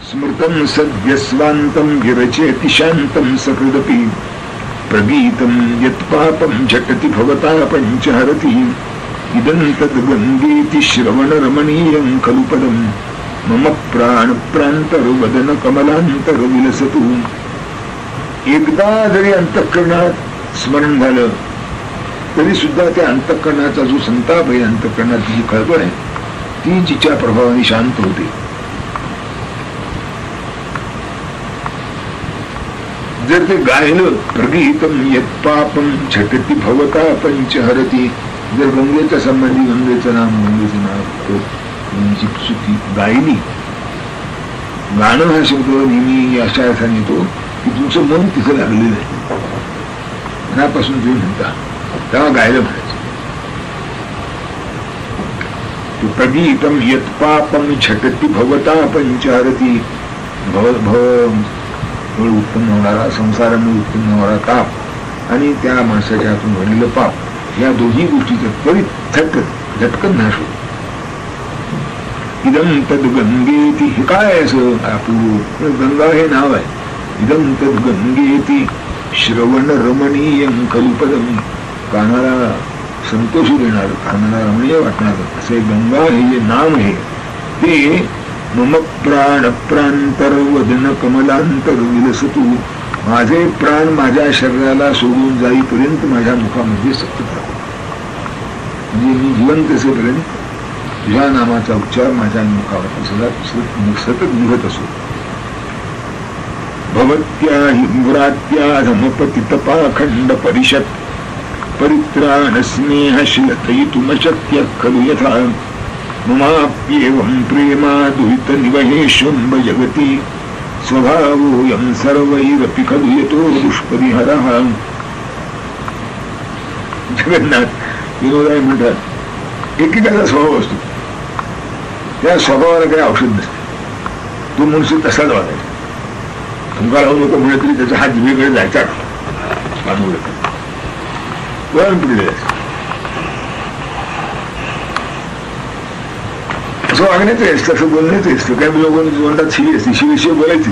स्मृतं सद्यस्वान्तं विरचयति शान्तं सकृदपि प्रगीतं यत्पापं झटति भवता पञ्चहरति इदं तद्गङ्गेति श्रवणरमणीयं खलु पदं मम प्राणप्रान्तरवदन कमलान्तरविलसतु. एकदा जरी अंतःकरणात स्मरण झालं तरी सुद्धा त्या अंतःकरणाचा जो संताप आहे, अंतःकरणाची जी खळबळ आहे, ती जिच्या प्रभावाने शांत होते. जर ते गायलं प्रगीतम यत्पापम झटति भवता पंचहरति, जर गंगेच्या संबंधी गंगेचं नाव यांची स्तुती गायली, गाणं हा शब्द नेहमी अशा अर्थाने येतो की तुमचं मन तिथं लागलेलं आहे, मनापासून तुम्ही म्हणता, तेव्हा गायलं म्हणायचं. प्रगीतम यत्पापम झटति भवता पंचहरति, उत्पन्न होणारा, संसारामुळे उत्पन्न होणारा ताप आणि त्या माणसाच्या हातून घडलेलं पाप, या दोन्ही गोष्टीचं त्वरित झटकन नाश होतो. इदम तद गंगेती, हे काय असं अपूर्व, गंगा हे नाव आहे. इदम तद गंगेती श्रवण रमणीयं खलु पदम, कानाला संतोष देणार, कानाला रमणीय वाटणार असे गंगा हे जे नाम आहे ते मम प्राण प्रांतर वदन कमलांतर विलसतू, माझे प्राण माझ्या शरीराला सोडून जाईपर्यंत माझ्या मुखामध्ये सतत राहतो. म्हणजे मी जिवंत असेपर्यंत तुझ्या नामाचा उच्चार माझ्या मुखावर सतत निघत असो. भवत्या हिमरात्या धमपतित पाखंड परिषद परित्राण स्नेह शिलतयितुमशक्य खलु यथा ममाप्येवं प्रेमा दुहित निवहेशुंब जगती स्वभावोऽयं सर्वैरपि खलु यतो दुष्परिहरः. जगन्नाथ विनोदाय म्हणतात, एकेकाचा स्वभाव असतो, त्या स्वभावाला काही औषध नसते, तो मनुष्य तसाच वागायचा. तुमका लावू नको म्हणत तरी त्याचा हात जिभेकडे जायचा, वळण पडलेलं असतं. असं वागण्याचं असतं, असं बोलण्याचं असतं. काही लोकांनी म्हणतात शिवी असते, शिवीशिवाय बोलायची.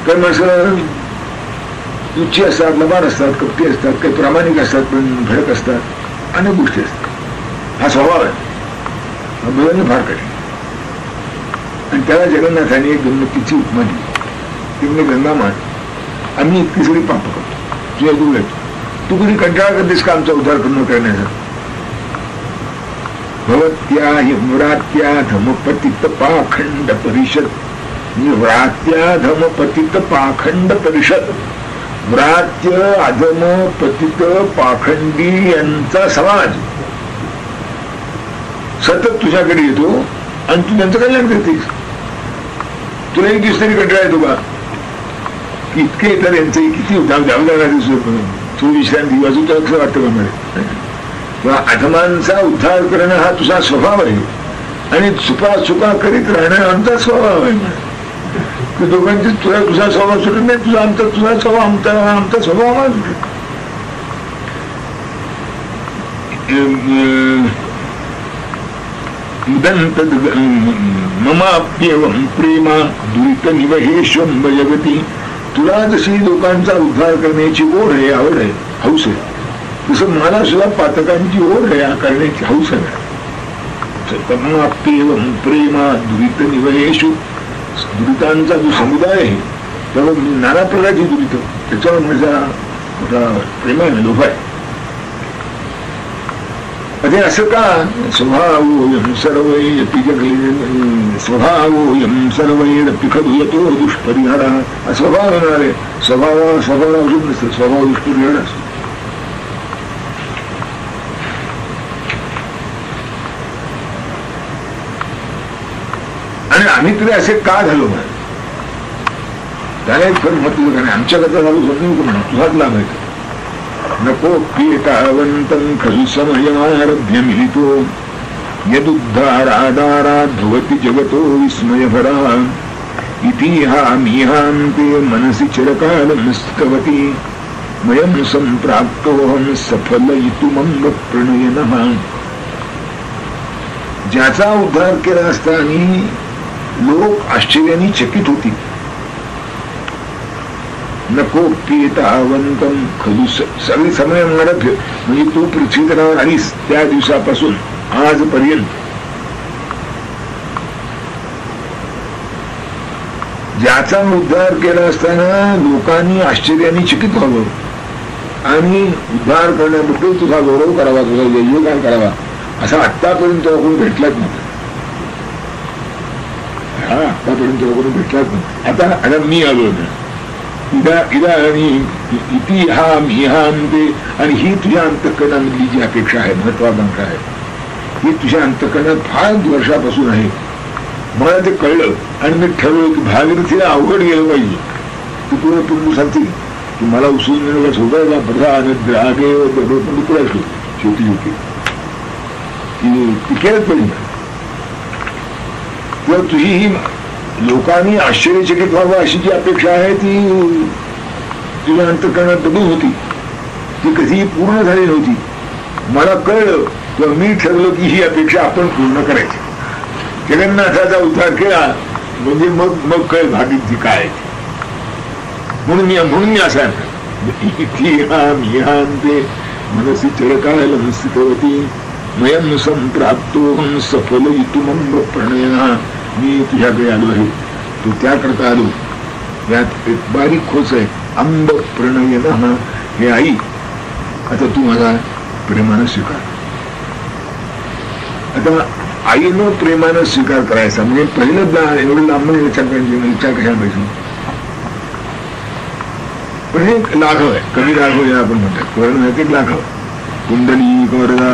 काही माणसं उच्ची असतात, लबाड असतात, कपटी असतात, काही प्रामाणिक असतात पण भडक असतात, अनेक गोष्टी असतात. हा स्वभाव आहे, हा बोलणं फार कठीण. आणि त्याला जगन्नाथाने एक गंमतीची उपमा दिली. ती म्हणजे, गंगामात आम्ही इतकी सगळी पाप करतो, तुझ्या दूर येतो, तू कधी कंटाळा करतेस का आमचा उद्धार करणं करण्याचा. भवत्या हिमरात्या धमपतित पाखंड परिषद, व्रात्या धमपतित पाखंड परिषद, व्रात्य अधम पतित पाखंडी यांचा समाज सतत तुझ्याकडे येतो आणि तू त्यांचं कल्याण करतेस. तुला एक दिवस तरी कंटाळा येतो का? इतके तर यांचे किती तू विश्रांती वाजू तर असं वाटतं का मला? किंवा अधमांचा उद्धार करणं हा तुझा स्वभाव आहे आणि चुका करीत राहणं आमचा स्वभाव आहे. दोघांची तुझा स्वभाव सुटत नाही, तुझा स्वभाव आमचा स्वभाव आम्हाला सुटत. ममाप्येवं प्रेमा दुरित निवहेशंब जगती, तुला जशी लोकांचा उद्धार करण्याची ओढ आहे, आवड आहे, हौस आहे, तसं मला सुद्धा पातकांची ओढ आहे करण्याची हौस आहे. ममाप्येवं प्रेमा दुरित निवहेशु, दुरितांचा जो समुदाय आहे त्यावर नाना प्रकारची दुरित, त्याच्यावर माझा मोठा प्रेम आहे, लोभ आहे. अरे असं का? स्वभावोऽयं सर्वैरपि जगले, स्वभावोऽयं सर्वैरपि खलु यतो दुष्परिहारः. स्वभाव येणार आहे, स्वभावाला औषध नसतं, स्वभाव दुष्परिहार असतो. आणि आम्ही तरी असे का झालो म्हणा, त्याला एक फरक महत्व का नाही, आमच्याकरता झालो समजून का म्हणा, तुझाच लाभ आहे. नकोप्येतावन्तं खलु समयमारभ्य मिलितो यदुद्धारादाराद् भवति जगतो विस्मयभरः इतिहामीहान्ते मनसि चिरकालं स्थितवती मयं सम्प्राप्तोऽहं सफलयितुमङ्गप्रणयनः. ज्याचा उद्धार केला असताना लोक आश्चर्याने चकित होती. नको पितावंतम खलू सगळी समय म्हणत म्हणजे तू पृथ्वी तलावर आलीस त्या दिवसापासून आजपर्यंत ज्याचा उद्धार केला असताना लोकांनी आश्चर्याने चकित व्हावं आणि उद्धार करण्याबद्दल तुझा गौरव करावा, तुझा जयजयकार करावा असा आत्तापर्यंत कोणी भेटलाच नव्हता. आत्तापर्यंत कोणी भेटलाच नव्हता. आता मी आलो होता इदा आणि इति हा मी हा अंते आणि ही तुझ्या अंतःकरणामधली जी अपेक्षा आहे, महत्वाकांक्षा आहे, ही तुझ्या अंतःकरणात फार वर्षापासून आहे. मला ते कळलं आणि मी ठरवलं की भागीरथीला अवघड गेलं पाहिजे. तू पूर्ण पूर्ण सांगतील की मला उचलून नेण्याला सोडायला प्रधान द्रागे तुला शेवटी होती ती केलंच पाहिजे. तर तुझी ही लोकांनी आश्चर्यचकित व्हावं अशी जी अपेक्षा आहे ती तुझ्या अंतःकरणात दबून होती, ती कधीही पूर्ण झाली नव्हती. मला कळलं तेव्हा मी ठरवलं की ही अपेक्षा आपण पूर्ण करायची. जगन्नाथाचा उद्धार केला म्हणजे मग कळ भागीरथी काय. म्हणून मी असा मनसी चळकायला स्थितवती मयम संप्राप्तो सफल इतुमंब प्रणयना. मी तुझ्याकडे आलो आहे, तू त्याकरता आलो. यात एक बारीक खोच आहे, अंब प्रणयन. हे आई, आता तू माझा प्रेमानं स्वीकार. आता आईनं प्रेमानं स्वीकार करायचा म्हणजे पहिलं एवढं लांबून विचार कशाला पाहिजे. पण हे लाघव आहे, कमी लाघव या आपण म्हणतात. कर्ण लाघव कुंडली वरदा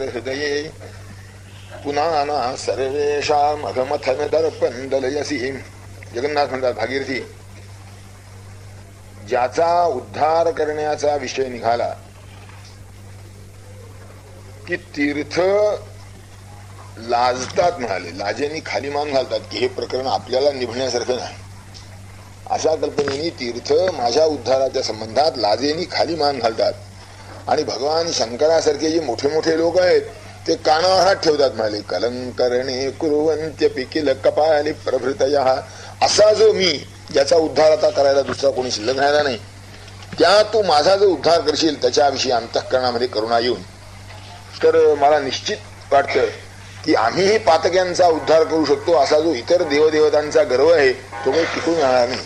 हृदये पुन्हा सर्वेषां अघमथन दर्पण दलयसी. जगन्नाथ म्हणतात भागीरथी, ज्याचा उद्धार करण्याचा विषय निघाला की तीर्थ लाजतात म्हणाले, लाजेनी खाली मान घालतात की हे प्रकरण आपल्याला निभण्यासारखं नाही. अशा कल्पनेने तीर्थ माझ्या उद्धाराच्या संबंधात लाजेनी खाली मान घालतात. आणि भगवान शंकरासारखे जे मोठे मोठे लोक आहेत ते कानावर हात ठेवतात म्हणाले. कलंकरणे कुर्वन्त्य पिकिल कपाली प्रभृतयः. असा जो मी ज्याचा उद्धार आता करायला दुसरा कोणी शिल्लक राहिला नाही, त्या तू माझा जो उद्धार करशील त्याच्याविषयी अंतःकरणामध्ये करुणा येऊन तर मला निश्चित वाटतं की आम्हीही पातक्यांचा उद्धार करू शकतो. असा जो इतर देवदेवतांचा गर्व आहे तो काही टिकून राहणार नाही.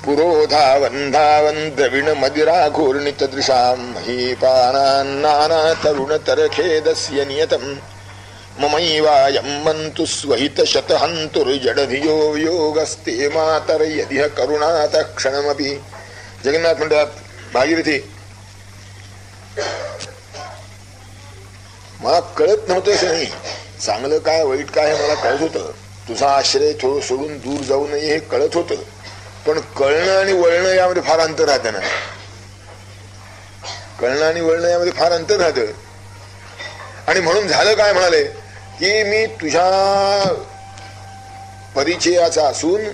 पुरोधावन धावन द्रविण मदिरा घोर्णित दृशाम महीपानान्नाना तरुण तरखेदस्य नियतम ममैवायं मन्तु स्वहित शतहंतुर्जडधियो योगस्ते मातर यदिह करुणात क्षणमपि. जगन्नाथ म्हणतात भागीरथी, मला कळत नव्हतं नाही चांगलं काय वाईट काय हे मला कळत होतं. तुझा आश्रय थोडं सोडून दूर जाऊ नये हे कळत होतं. पण कळणं आणि वळणं यामध्ये फार अंतर राहतं ना. कळणं आणि वळणं यामध्ये फार अंतर राहतं. आणि म्हणून झालं काय म्हणाले की मी तुझ्या परिचयाचा असून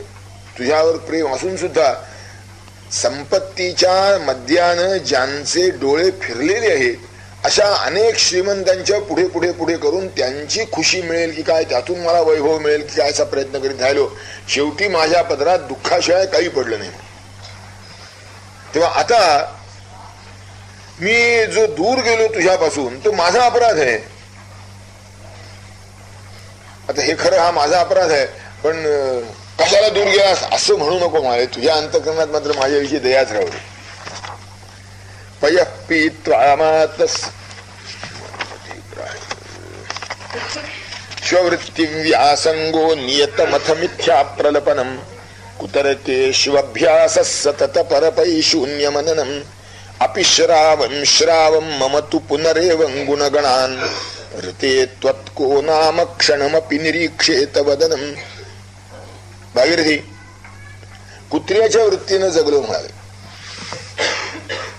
तुझ्यावर प्रेम असून सुद्धा संपत्तीच्या मध्यानं ज्यांचे डोळे फिरलेले आहेत अशा अनेक श्रीमंतांच्या पुढे पुढे पुढे करून त्यांची खुशी मिळेल की काय, त्यातून मला वैभव मिळेल की काय असा प्रयत्न करीत राहिलो. शेवटी माझ्या पदरात दुःखाशिवाय काही पडलं नाही. तेव्हा आता मी जो दूर गेलो तुझ्यापासून तो माझा अपराध आहे. आता हे खरं हा माझा अपराध आहे, पण कशाला दूर गेलास असं म्हणू नको. मला तुझ्या अंतःकरणात मात्र माझ्याविषयी दयाच राहू दे. स्ववृत्ती व्यासंगो नियतमथ मिथ्या प्रलपनम कुतरते शिवभ्यास सतत परपै शून्य मननम अपि श्रावं श्रावं मम तु पुनरेवं गुणगणान् ऋते त्वत्को नाम क्षणमपि निरीक्षेत वदनम. भागीरथी, कुत्र्याच्या वृत्तीनं जगलो म्हणाले.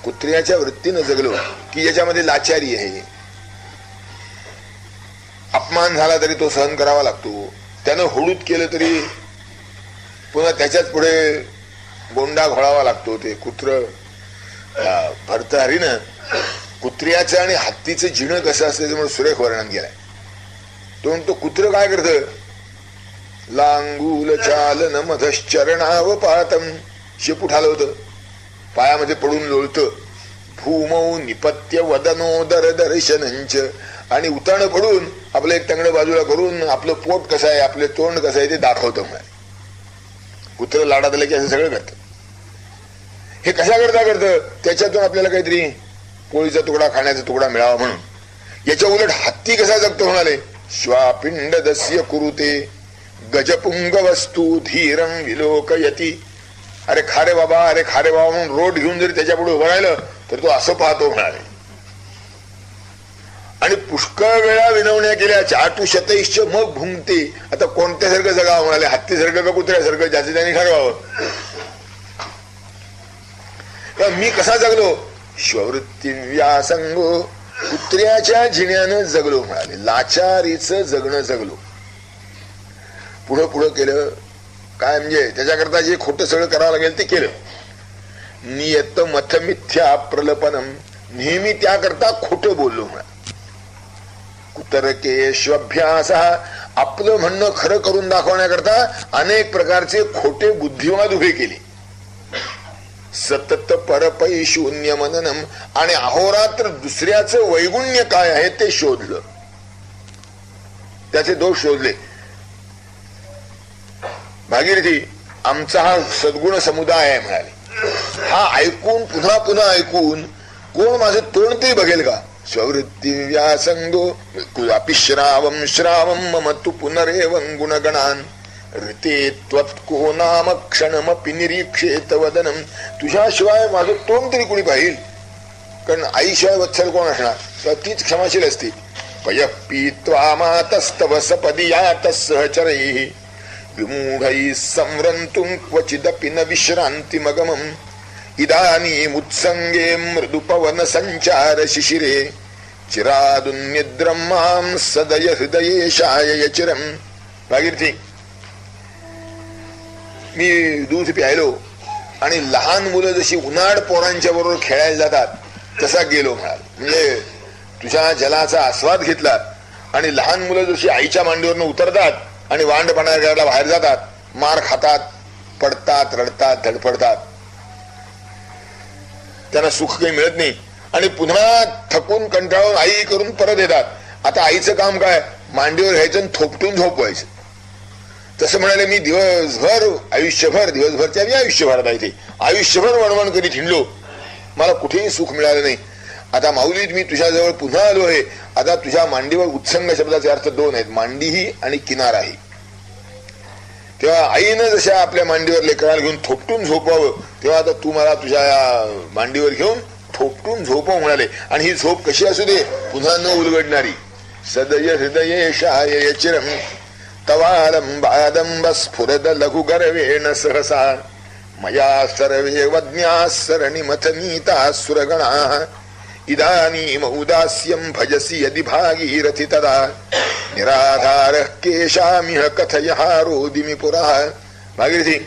कुत्र्याच्या वृत्तीनं जगलो की ज्याच्यामध्ये लाचारी आहे. अपमान झाला तरी तो सहन करावा लागतो. त्यानं होडूत केलं तरी पुन्हा त्याच्याच पुढे गोंडा घोळावा लागतो. ते कुत्र भर्तहरीनं कुत्र्याचं आणि हत्तीचं जिणं कसं असतं म्हणून सुरेख वर्णन केलंय. तो म्हणतो कुत्र काय करतं, लांगूल चालन मधश्चरणाव पातम, शेपूट हलवतं, पायामध्ये पडून लोळतं, भूमौ निपत्य वदनोदर दर्शनंच, आणि उताणं पडून आपलं एक तंगड बाजूला करून आपलं पोट कसं आहे, आपलं तोंड कसं आहे ते दाखवतं. कुत्र लाडात आलं की असं सगळं करतं. हे कशा करता करतं, त्याच्यातून आपल्याला काहीतरी पोळीचा तुकडा खाण्याचा तुकडा मिळावा म्हणून. याच्या उलट हत्ती कसा जगतो म्हणाले, श्वापिंड दस्य कुरुते गजपुंग वस्तू धीरं विलोकयती. अरे खारे बाबा, अरे खारे बाबा म्हणून रोड घेऊन जरी त्याच्या पुढे उभं राहिलं तर तो असं पाहतो म्हणाले. आणि पुष्कळ वेळा विनवण्या केल्या, चाटू शतैश्च मग भुंगते. आता कोणत्यासारखं जगावं म्हणाले, हत्तीसारखं का कुत्र्यासारखं, ज्याचे त्यांनी ठरवावं. मी कसा जगलो, श्ववृत्ती व्यासंगो, कुत्र्याच्या जिण्यानं जगलो म्हणाले, लाचारीच जगणं जगलो. पुढं पुढं केलं काय, म्हणजे त्याच्याकरता जे खोटं सगळं करावं लागेल ते केलं. नियत मथ मिथ्या प्रलपनम, नेहमी त्याकरता खोटं बोललो म्हणाले. कुतरकेश्वभ्यास, आपलं म्हणणं खरं करून दाखवण्याकरता अनेक प्रकारचे खोटे बुद्धिवाद उभे केले. सतत परपै शून्य मननम, आणि अहोरात्र दुसऱ्याचं वैगुण्य काय आहे ते शोधलं, त्याचे दोष शोधले. भागीरथी आमचा हा सद्गुण समुदाय आहे म्हणाले. हा ऐकून पुन्हा पुन्हा ऐकून कोण माझं तोंड तरी बघेल का. स्ववृत्ती व्यासंगो कुलापि श्रावम श्रावम मम तु पुनरेवं गुणगणान ऋते त्वत्को नाम क्षणमपि निरीक्षेत वदनम. तुझ्याशिवाय माझं तोंड तरी कोणी पाहिल, कारण आईशिवाय वत्सल कोण असणार, तर तीच क्षमाशील असते. पयपीत्वा मातस्तव सपदीयात सहचरैः विमूढैः संव्रन्तुं क्वचिदपि न विश्रान्तिमगमम्. इदानीमुत्संगे मृदुपवन संचार शिशिरे चिरादुन्निद्रं मां सदय हृदये शायय चिरम. भागीरथी मी दूध प्यायलो आणि लहान मुलं जशी उन्हाळ पोरांच्या बरोबर खेळायला जातात तसा गेलो म्हणाल. म्हणजे तुझ्या जलाचा आस्वाद घेतला आणि लहान मुलं जशी आईच्या मांडीवरनं उतरतात आणि वांडपणा करायला बाहेर जातात, मार खातात, पडतात, रडतात, धडपडतात, त्यांना सुख काही मिळत नाही आणि पुन्हा थकून कंटाळून आई करून परत येतात. आता आईचं काम काय, मांडीवर घ्यायचं आणि थोपटून झोपवायचं. तसं म्हणाले मी दिवसभर आयुष्यभर, दिवसभरच्या मी आयुष्यभरात आहे ते आयुष्यभर वणवण करीत हिंडलो, मला कुठेही सुख मिळालं नाही. आता माऊलीत मी तुझ्याजवळ पुन्हा आलो आहे. आता तुझ्या मांडीवर उत्संग शब्दाचे अर्थ दोन आहेत, मांडीही आणि किनाराही. तेव्हा आईनं जशा आपल्या मांडीवर लेकराला घेऊन थोपटून झोपावं, तेव्हा आता तू मला तुझ्या मांडीवर घेऊन थोपटून झोपव म्हणाले. आणि ही झोप कशी असू दे, पुन्हा न उलगडणारी. सदय हृदये शायय चिरम तवालंबादंब स्फुरद लघु गर्वेण सहसा मया सर्वे वज्ञा सरणी मथनीता सुरगणा. इदानीम उदास्यं भजसि यदि भागीरथि तदा निराधारः केशामिह कथयः रोदिमि पुरः. भागीरथी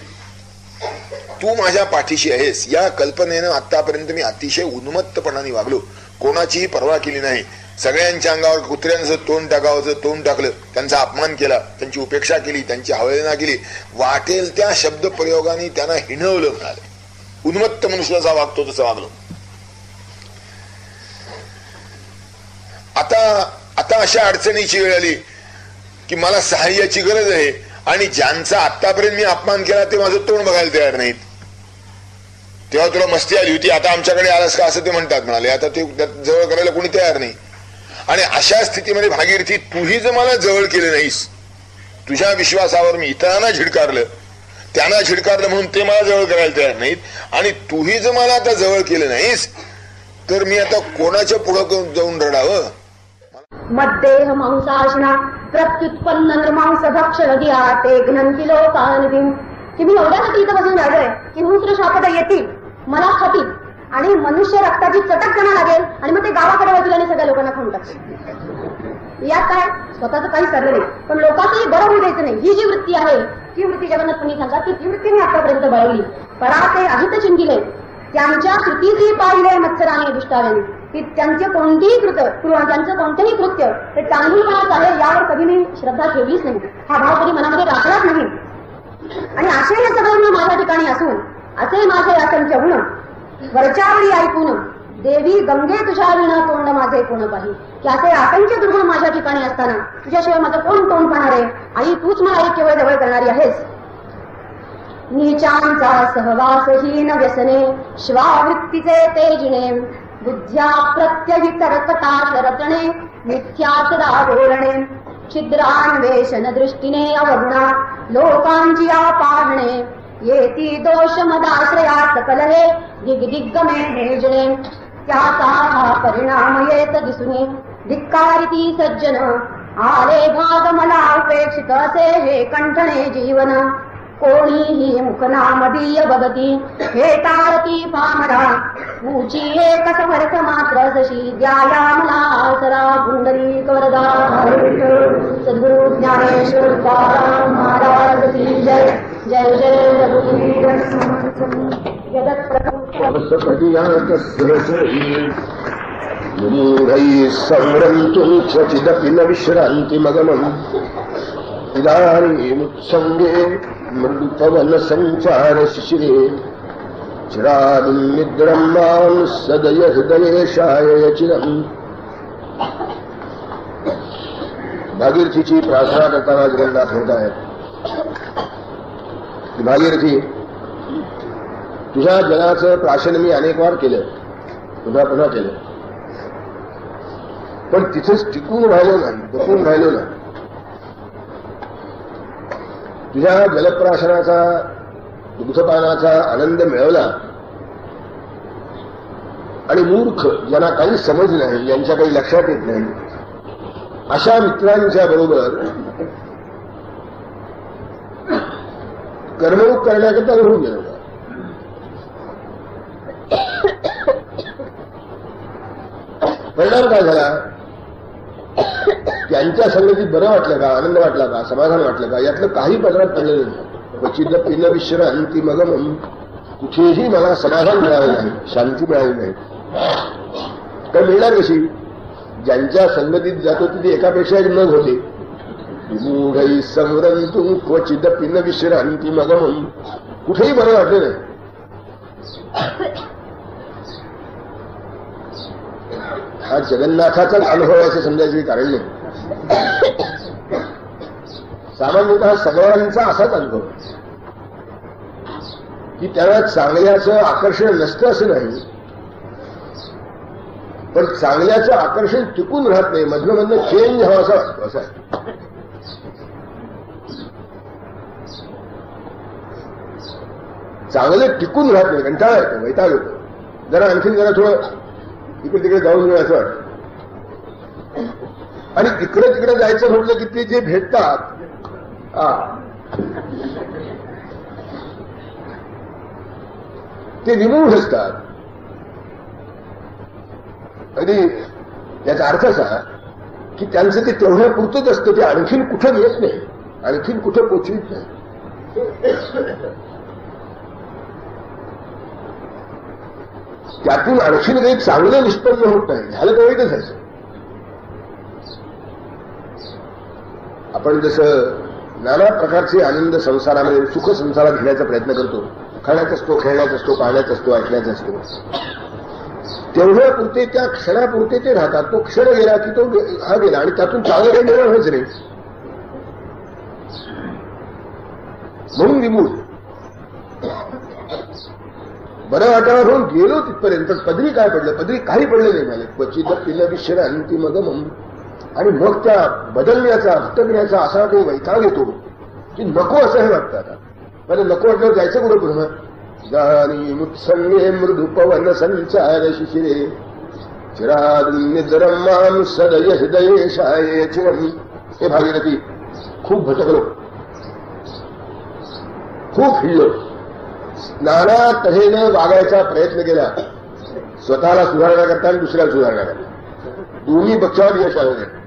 तू माझ्या पाठीशी आहेस या कल्पनेनं आतापर्यंत मी अतिशय उन्मत्तपणाने वागलो, कोणाचीही पर्वा केली नाही. सगळ्यांच्या अंगावर कुत्र्यांचं तोंड टाकावचं तोंड टाकलं, त्यांचा अपमान केला, त्यांची उपेक्षा केली, त्यांची अवहेलना केली, वाटेल त्या शब्द प्रयोगाने त्यांना हिणवलं म्हणाले. उन्मत्त मनुष्याचा वागतो तसं वागलो. आता अशा अडचणीची वेळ आली की मला सहाय्याची गरज आहे आणि ज्यांचा आतापर्यंत मी अपमान केला ते माझं तोंड बघायला तयार नाहीत. तेव्हा तुला मस्ती आली होती, आता आमच्याकडे आलास का असं ते म्हणतात म्हणाले. आता ते जवळ करायला कोणी तयार नाही. आणि अशा स्थितीमध्ये भागीरथी तूही जर मला जवळ केलं नाहीस, तुझ्या विश्वासावर मी इतरांना झिडकारलं, त्यांना झिडकारलं म्हणून ते मला जवळ करायला तयार नाहीत, आणि तूही जर मला आता जवळ केलं नाहीस तर मी आता कोणाच्या पुढं जाऊन रडावं. मद्देह मांसाशना प्रत्युत्पन्न निर्मांस भक्षण दिया ते घ्नंती लोकानवीन. की मी एवढ्यासाठी इथं बसून राहिलोय की हुंस्र शापद येतील, मला खातील आणि मनुष्य रक्ताची चटक त्यांना लागेल आणि मग ते गावाकडे वळतील आणि सगळ्या लोकांना खाऊन टाकतील. यात काय स्वतःच काही सरलं नाही, पण लोकांचंही बरं होऊ द्यायचं नाही. ही जी वृत्ती आहे ती वृत्ती जगन्नाथ मुनी सांगतात की ती वृत्ती मी आतापर्यंत बळवली. पराते अहित चिंतिले त्यांच्या कृतीचे पाहिले मत्सराने दुष्टाव्याने, की त्यांचं कोणतेही कृत्य ते चांगुलपणाच आहे यावर कधी मी श्रद्धा ठेवलीच नाही, हा भाव कधी मनामध्ये राखलाच नाही. आणि असे हे सगळे गुण माझ्या ठिकाणी असून असे माझे असंख्य गुण वरच्यावरी ऐकून देवी गंगे तुझ्या विना तोंड माझे कोण पाही, की असे असंख्य दुर्गुण माझ्या ठिकाणी असताना तुझ्याशिवाय माझं कोण तोंड पाहणार आहे? आई तूच मला एक केवळ जवळ करणारी आहेस. नीचांचा सहवासहीन व्यसने श्वावृत्तीचे तेजिणे, बुद्ध्या प्रत्यहित रकता शरतणे मिथ्या सदा बोलणे, छिद्रान्वेषण दृष्टीने अवगुणा लोकांची पाहणे, येती दोष मदाश्रया सकल हे दिग्दिग्गमे हेजणे, त्याचा हा परिणाम येत दिसुनी धिक्कारिती सज्जन, आले भाग मला उपेक्षित असे हे कंठणे जीवन, कोणीही मुखनामदीय बगती हे तारती पामरा, ऊची एक समर्थ मात्र जशी द्याया मला आसरा, पुंडलिक वरदा सद्गुरु ज्ञानेश्वर तुकाराम महाराज की जय. जय जय रघुवीर समर्थ संरन्तुं क्वचिदपि न विश्रान्तिमगमम्, इदानीमुत्सङ्गे मृदुपवनसञ्चार शिशिरे, चिरादुन्निद्रं मां सदय हृदयेशाय चिरम्. भागीरथीची प्रार्थना करताना जगन्नाथ म्हणतायत, भागीरथी तुझ्या जगाचं प्राशन मी अनेक वार केलं, पुन्हा पुन्हा केलं, पण तिथेच टिकून राहिलो नाही, दपून राहिलो नाही. तुझ्या जलप्राशनाचा दुग्धपानाचा आनंद मिळवला आणि मूर्ख ज्यांना काही समज नाही, ज्यांच्या काही लक्षात येत नाही, अशा मित्रांच्या बरोबर कर्मयोग करण्याकरता घडून गेलो. परिणाम काय झाला? त्यांच्या संगतीत बरं वाटलं का, आनंद वाटला का, समाधान वाटलं का, यातलं काही पदरात पडलेलं नाही. क्वचित पिन विश्रांती मगम, कुठेही मला समाधान मिळालं नाही, शांती मिळाली नाही. काय मिळणार कशी? ज्यांच्या संगतीत जातो तिथे एकापेक्षा एक नग होते. विमूढै संरंतु क्वचित पिन विश्रांती मगम, कुठेही बरं वाटलं नाही. हा जगन्नाथाचाच अनुभव असं समजायचं कारण नाही. सामान्यतः सगळ्यांचा असाच अनुभव की त्याला चांगल्याचं आकर्षण नसतं असं नाही, पण चांगल्याचं आकर्षण टिकून राहत नाही, मधलं मधलं चेंज हवा असं वाटतं. असं आहे. चांगलं टिकून राहत नाही, कंटाळा येतो, वैताग येतो. जरा आणखीन जरा थोडं इकडे तिकडे जाऊन घेऊ असं वाटतं. आणि इकडे तिकडे जायचं म्हटलं की ते जे भेटतात ते विमूढ असतात. आणि याचा अर्थ असा की त्यांचं ते तेवढ्या पुरतच असतं, ते आणखीन कुठं येत नाही, आणखीन कुठं पोचवित नाही. त्यातून आणखीन काही चांगलं निष्पन्न होत नाही. झालं तर वाईटच आहे. आपण जसं नाना प्रकारचे आनंद संसारामध्ये, सुख संसारात घेण्याचा प्रयत्न करतो, खाण्याचा असतो, खेळण्याचा असतो, पाहण्याचा असतो, ऐकण्याचा असतो, तेवढ्या पुरते, त्या क्षणापुरते ते राहतात. तो क्षण गेला की तो हा गेला आणि त्यातून चांगलं काही निर्माण व्हायचं नाही. म्हणून विमूढ. बरं वाटायला होऊन गेलो तिथपर्यंत, पदरी काय पडलं? पदरी काही पडलं नाही मला. क्वचित पिल विश्रांती मगम. आणि मग त्या बदलण्याचा, हटकण्याचा असा काही वैताग येतो की नको असं हे वाटतं. आता मला नको वाटल्यावर जायचं कुठं पुढं? जानी मुत्संगे मृदू पवन संचार शिशिरे, चिरादुन्निद्रं मां सदय हृदयेशाय चिरम्. हे भागीरथी, खूप भटकलो, खूप हिंडलो, नाना तऱ्हेनं वागायचा प्रयत्न केला, स्वतःला सुधारण्याकरता आणि दुसऱ्याला सुधारण्याकरता. दोन्ही पक्षावर यश आलं नाही.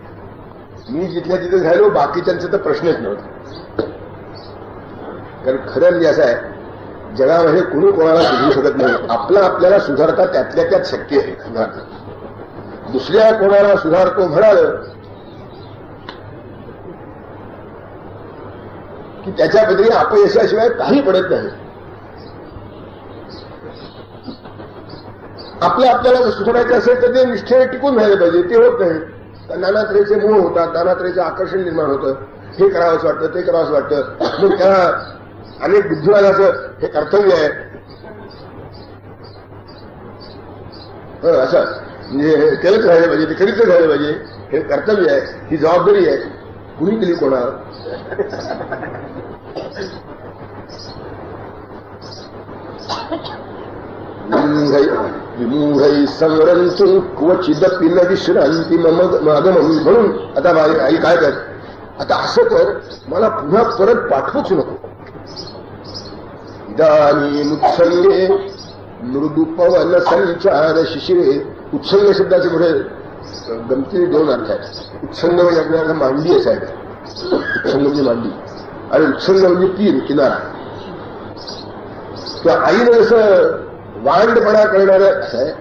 मी जिथल्या तिथे झालो, बाकीच्यांचा तर प्रश्नच नव्हता. कारण खरं म्हणजे असं आहे, जगामध्ये कुणी कोणाला सुधरू शकत नाही. आपल्याला सुधारता त्यातल्या त्यात शक्य आहे. दुसऱ्या कोणाला सुधारतो म्हणाल की त्याच्या बदली अपयशाशिवाय काही पडत नाही. आपल्याला सुधारायचं असेल तर ते निष्ठेने टिकून राहिलं पाहिजे. ते होत नाही. नाना तऱ्हेचे मोह होतात, नाना तऱ्हेचे आकर्षण निर्माण होतं. हे करावंच वाटतं, ते करावंच वाटतं. मग त्याला अनेक बुद्धिवादाचं हे कर्तव्य आहे असं म्हणजे केलंच राहिलं पाहिजे, ते करीतच राहिलं पाहिजे. हे कर्तव्य आहे, ही जबाबदारी आहे. कुणी केली कोणाला? विमूढै संरंतु क्वचिदपि न विश्रांती मागमं. म्हणून आता माझी आई काय कर, आता असं कर, मला पुन्हा परत पाठवूच नको. इदानीमुत्संगे मृदू पवन संचार शिशिरे. उत्संग शब्दाचे पुढे गमतीने दोन अर्थ आहेत. उत्संग म्हणजे आपल्याला मांडी असायला, उत्संग म्हणजे मांडी, आणि उत्संग म्हणजे तीर, किनारा. त्या आईनं जसं वांडपणा करणारं असं आहे.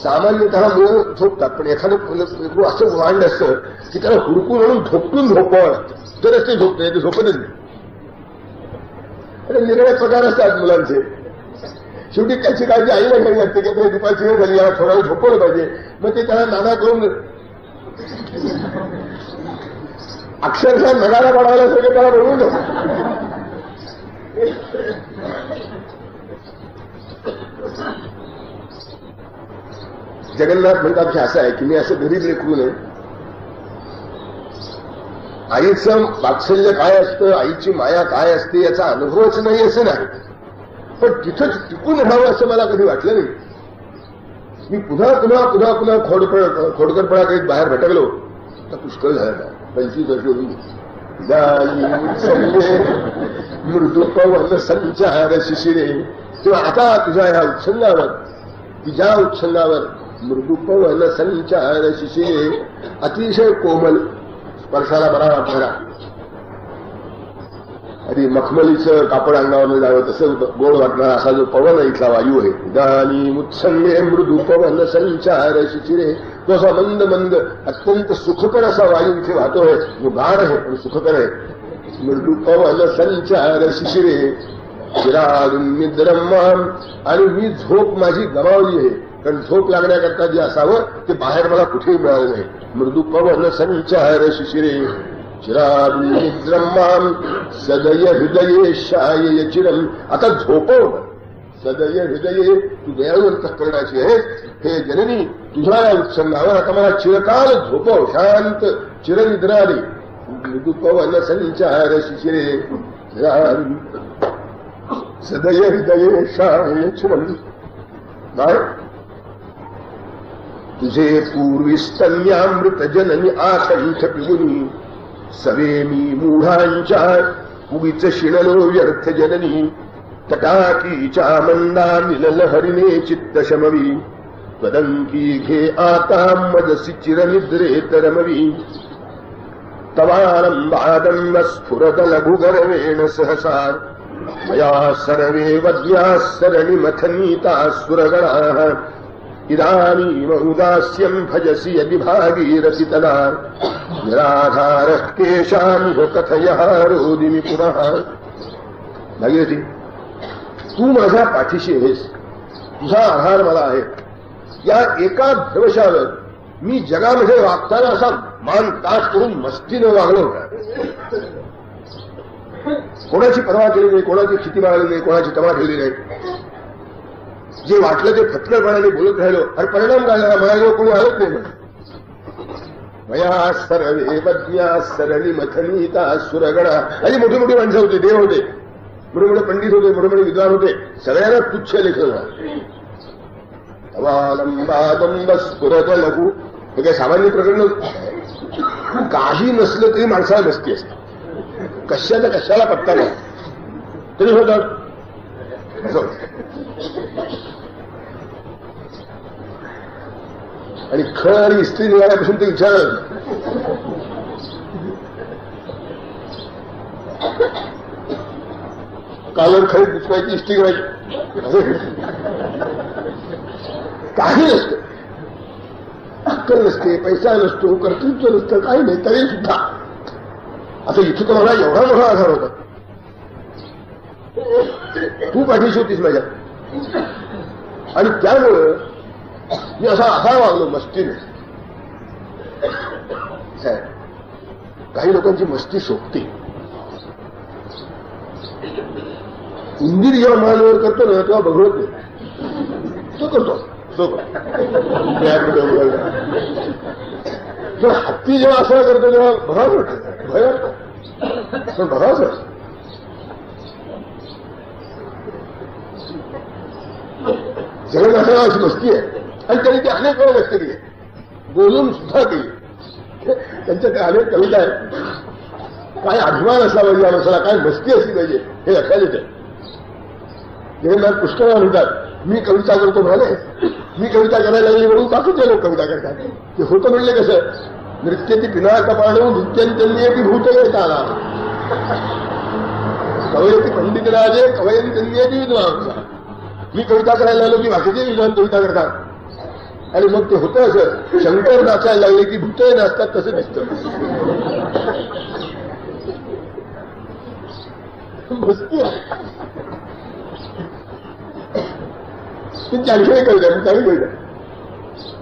सामान्यतः मुलं झोपतात, पण एखादं असं वांड असतं की त्याला हुडकून आणून झोपटून झोपावं लागतं, तरच ते झोपतं, ते झोपतच नाही. आणि निर्णय प्रकार असतात मुलांचे. शेवटी त्याची काळजी आईला घ्यावी लागते की दुपारची वेळ झाली, याला थोडा वेळ झोपवलं पाहिजे. मग ते त्याला नाना करून अक्षरशः नगाला पडायला सगळं त्याला बनवून जगन्नाथ म्हणतात की असं आहे की मी असं गरीब लेकरू नये. आईचं वात्सल्य काय असतं, आईची माया काय असते याचा अनुभवच नाही असं नाही, पण तिथंच टिकून राहावं असं मला कधी वाटलं नाही. मी पुन्हा पुन्हा पुन्हा पुन्हा खोडकरपणा करीत बाहेर भटकलो तर पुष्कळ झालं. 25 वर्ष होऊन मृदू पवन संचार शिशिरे. तेव्हा आता तुझ्या ह्या उत्संगावर, तुझ्या उत्संगावर मृदू पवन संचार शिशिरे, अतिशय कोमल, स्पर्शाला बरा वाटणारा, आधी मखमलीचं कापड अंगावर जावं तसं गोड वाटणारा असा जो पवन इथला वायू आहे. इदानीम उत्संगे मृदू पवन संचार शिशिरे. तो असा मंद मंद अत्यंत सुखकर असा वायू इथे वाहतोय, जो गाढ आहे पण सुखकर आहे. मृदू पवन संचार शिशिरे चिरागुन निद्रम्माम. आणि मी झोप माझी गमावली आहे, कारण झोप लागण्याकरता जे असावं ते बाहेर मला कुठेही मिळालं नाही. मृदू पवन संचार शिशिरे चिरागुन निद्रम्माम सदय हृदये शाय चिरम. आता झोपव सदय हृदये, तू दयाळू अंतःकरणाची आहेस. हे जननी, तुझ्या या उत्संगावर आता मला चिरकाल झोपव, शांत चिरनिद्रा दे. मृदू पवन संचार शिशिरे सदय हृदये शाय चिरम. काय तुझे पूर्वी स्तन्यामृत जननी आकंठ पिबुनी. सवेमी मूढांच्या उगीच शिणलो व्यर्थ जननी. तटाकीच्या मंदा निलहरिणे चित्त शमवी. त्वदंकी घे आता मदसी चिरनिद्रेत रमवी. तवारंभादं स्फुरत लघुगर्वेण सहसा. मया सर्वे वद्याः सरणिमथनीता सुरगणाः. इदानीम उदास्यं भजसि यदि भागीरथि तदा. निराधारः केशान्ह कथयः रोदिमि पुनः. भागीरथी, तू माझ्या पाठीशी आहेस, तुझा आधार मला आहे. या एका दिवसावर मी जगामध्ये वागताना असा मान ताठ करून मस्तीनं वागलो का? कोणाची पर्वा केली नाही, कोणाची स्थिती बाळगली नाही, कोणाची तमा ठेवली नाही. जे वाटलं ते फटकरपणाने बोलत राहिलो, अरे परिणाम काय झाला? माझ्याजवळ कोणी आलंच नाही. मया सर्वे वद्या सरणी मथनीता सुरगणा. आणि मोठी मोठी माणसं होते, देव होते, मोठे मोठे पंडित होते, मोठे मोठे विद्वान होते, सगळ्यांना तुच्छ लेखन. तवालंबादंब स्फुरत लघु. हे काही सामान्य प्रकरण काही नसलं तरी माणसाला नसती असते. कशाला पत्ता नाही तरी होतात. आणि खरी स्त्री निघाल्यापासून ते विचारलं कालर खरीद दुसऱ्याची इष्टी करायची, काही नसतं, अक्कल नसते, पैसा नसतो, कर्तृत्व नसतं, काही नाही, तरी सुद्धा आता इथं तर मला एवढा मोठा आधार होता, तू पाठीशी होतीस माझ्या, आणि त्यामुळं मी असा वागलो मस्तीने. काही लोकांची मस्ती शोभते. इंदिर जेव्हा मानवर करतो ना तेव्हा बघवत नाही, तो करतो हत्ती जेव्हा असं करतो तेव्हा बघावं वाटतं, भय वाटतं, पण बघावंच. जगन असं अशी मस्ती आहे, आणि त्यांनी ती अनेक वेळा व्यक्त केली, बोलून सुद्धा केली. त्यांच्या त्या अनेक कविता आहेत. काय अभिमान असला पाहिजे या माणसाला, काय मस्ती असली पाहिजे हे लक्षात येतं. जगन्नाथ पुष्कळ म्हणतात मी कविता करतो म्हणाले, मी कविता करायला लागली म्हणून बाकीचे लोक कविता करतात. ते होतं म्हणले कसं, नृत्य ती पिना कपाळून नृत्यंतन्येती भूत येत आला, कवयती पंडित राजे कवयंतन्येती विद्वांसा. मी कविता करायला लागलो की बाकीचे विद्वान कविता करतात, आणि मग ते होतं असं, शंकर नाचायला लागले की भूतही नाचतात तसं दिसतं. मस्ती त्यांची आणखी कविता मी चांगली कविता.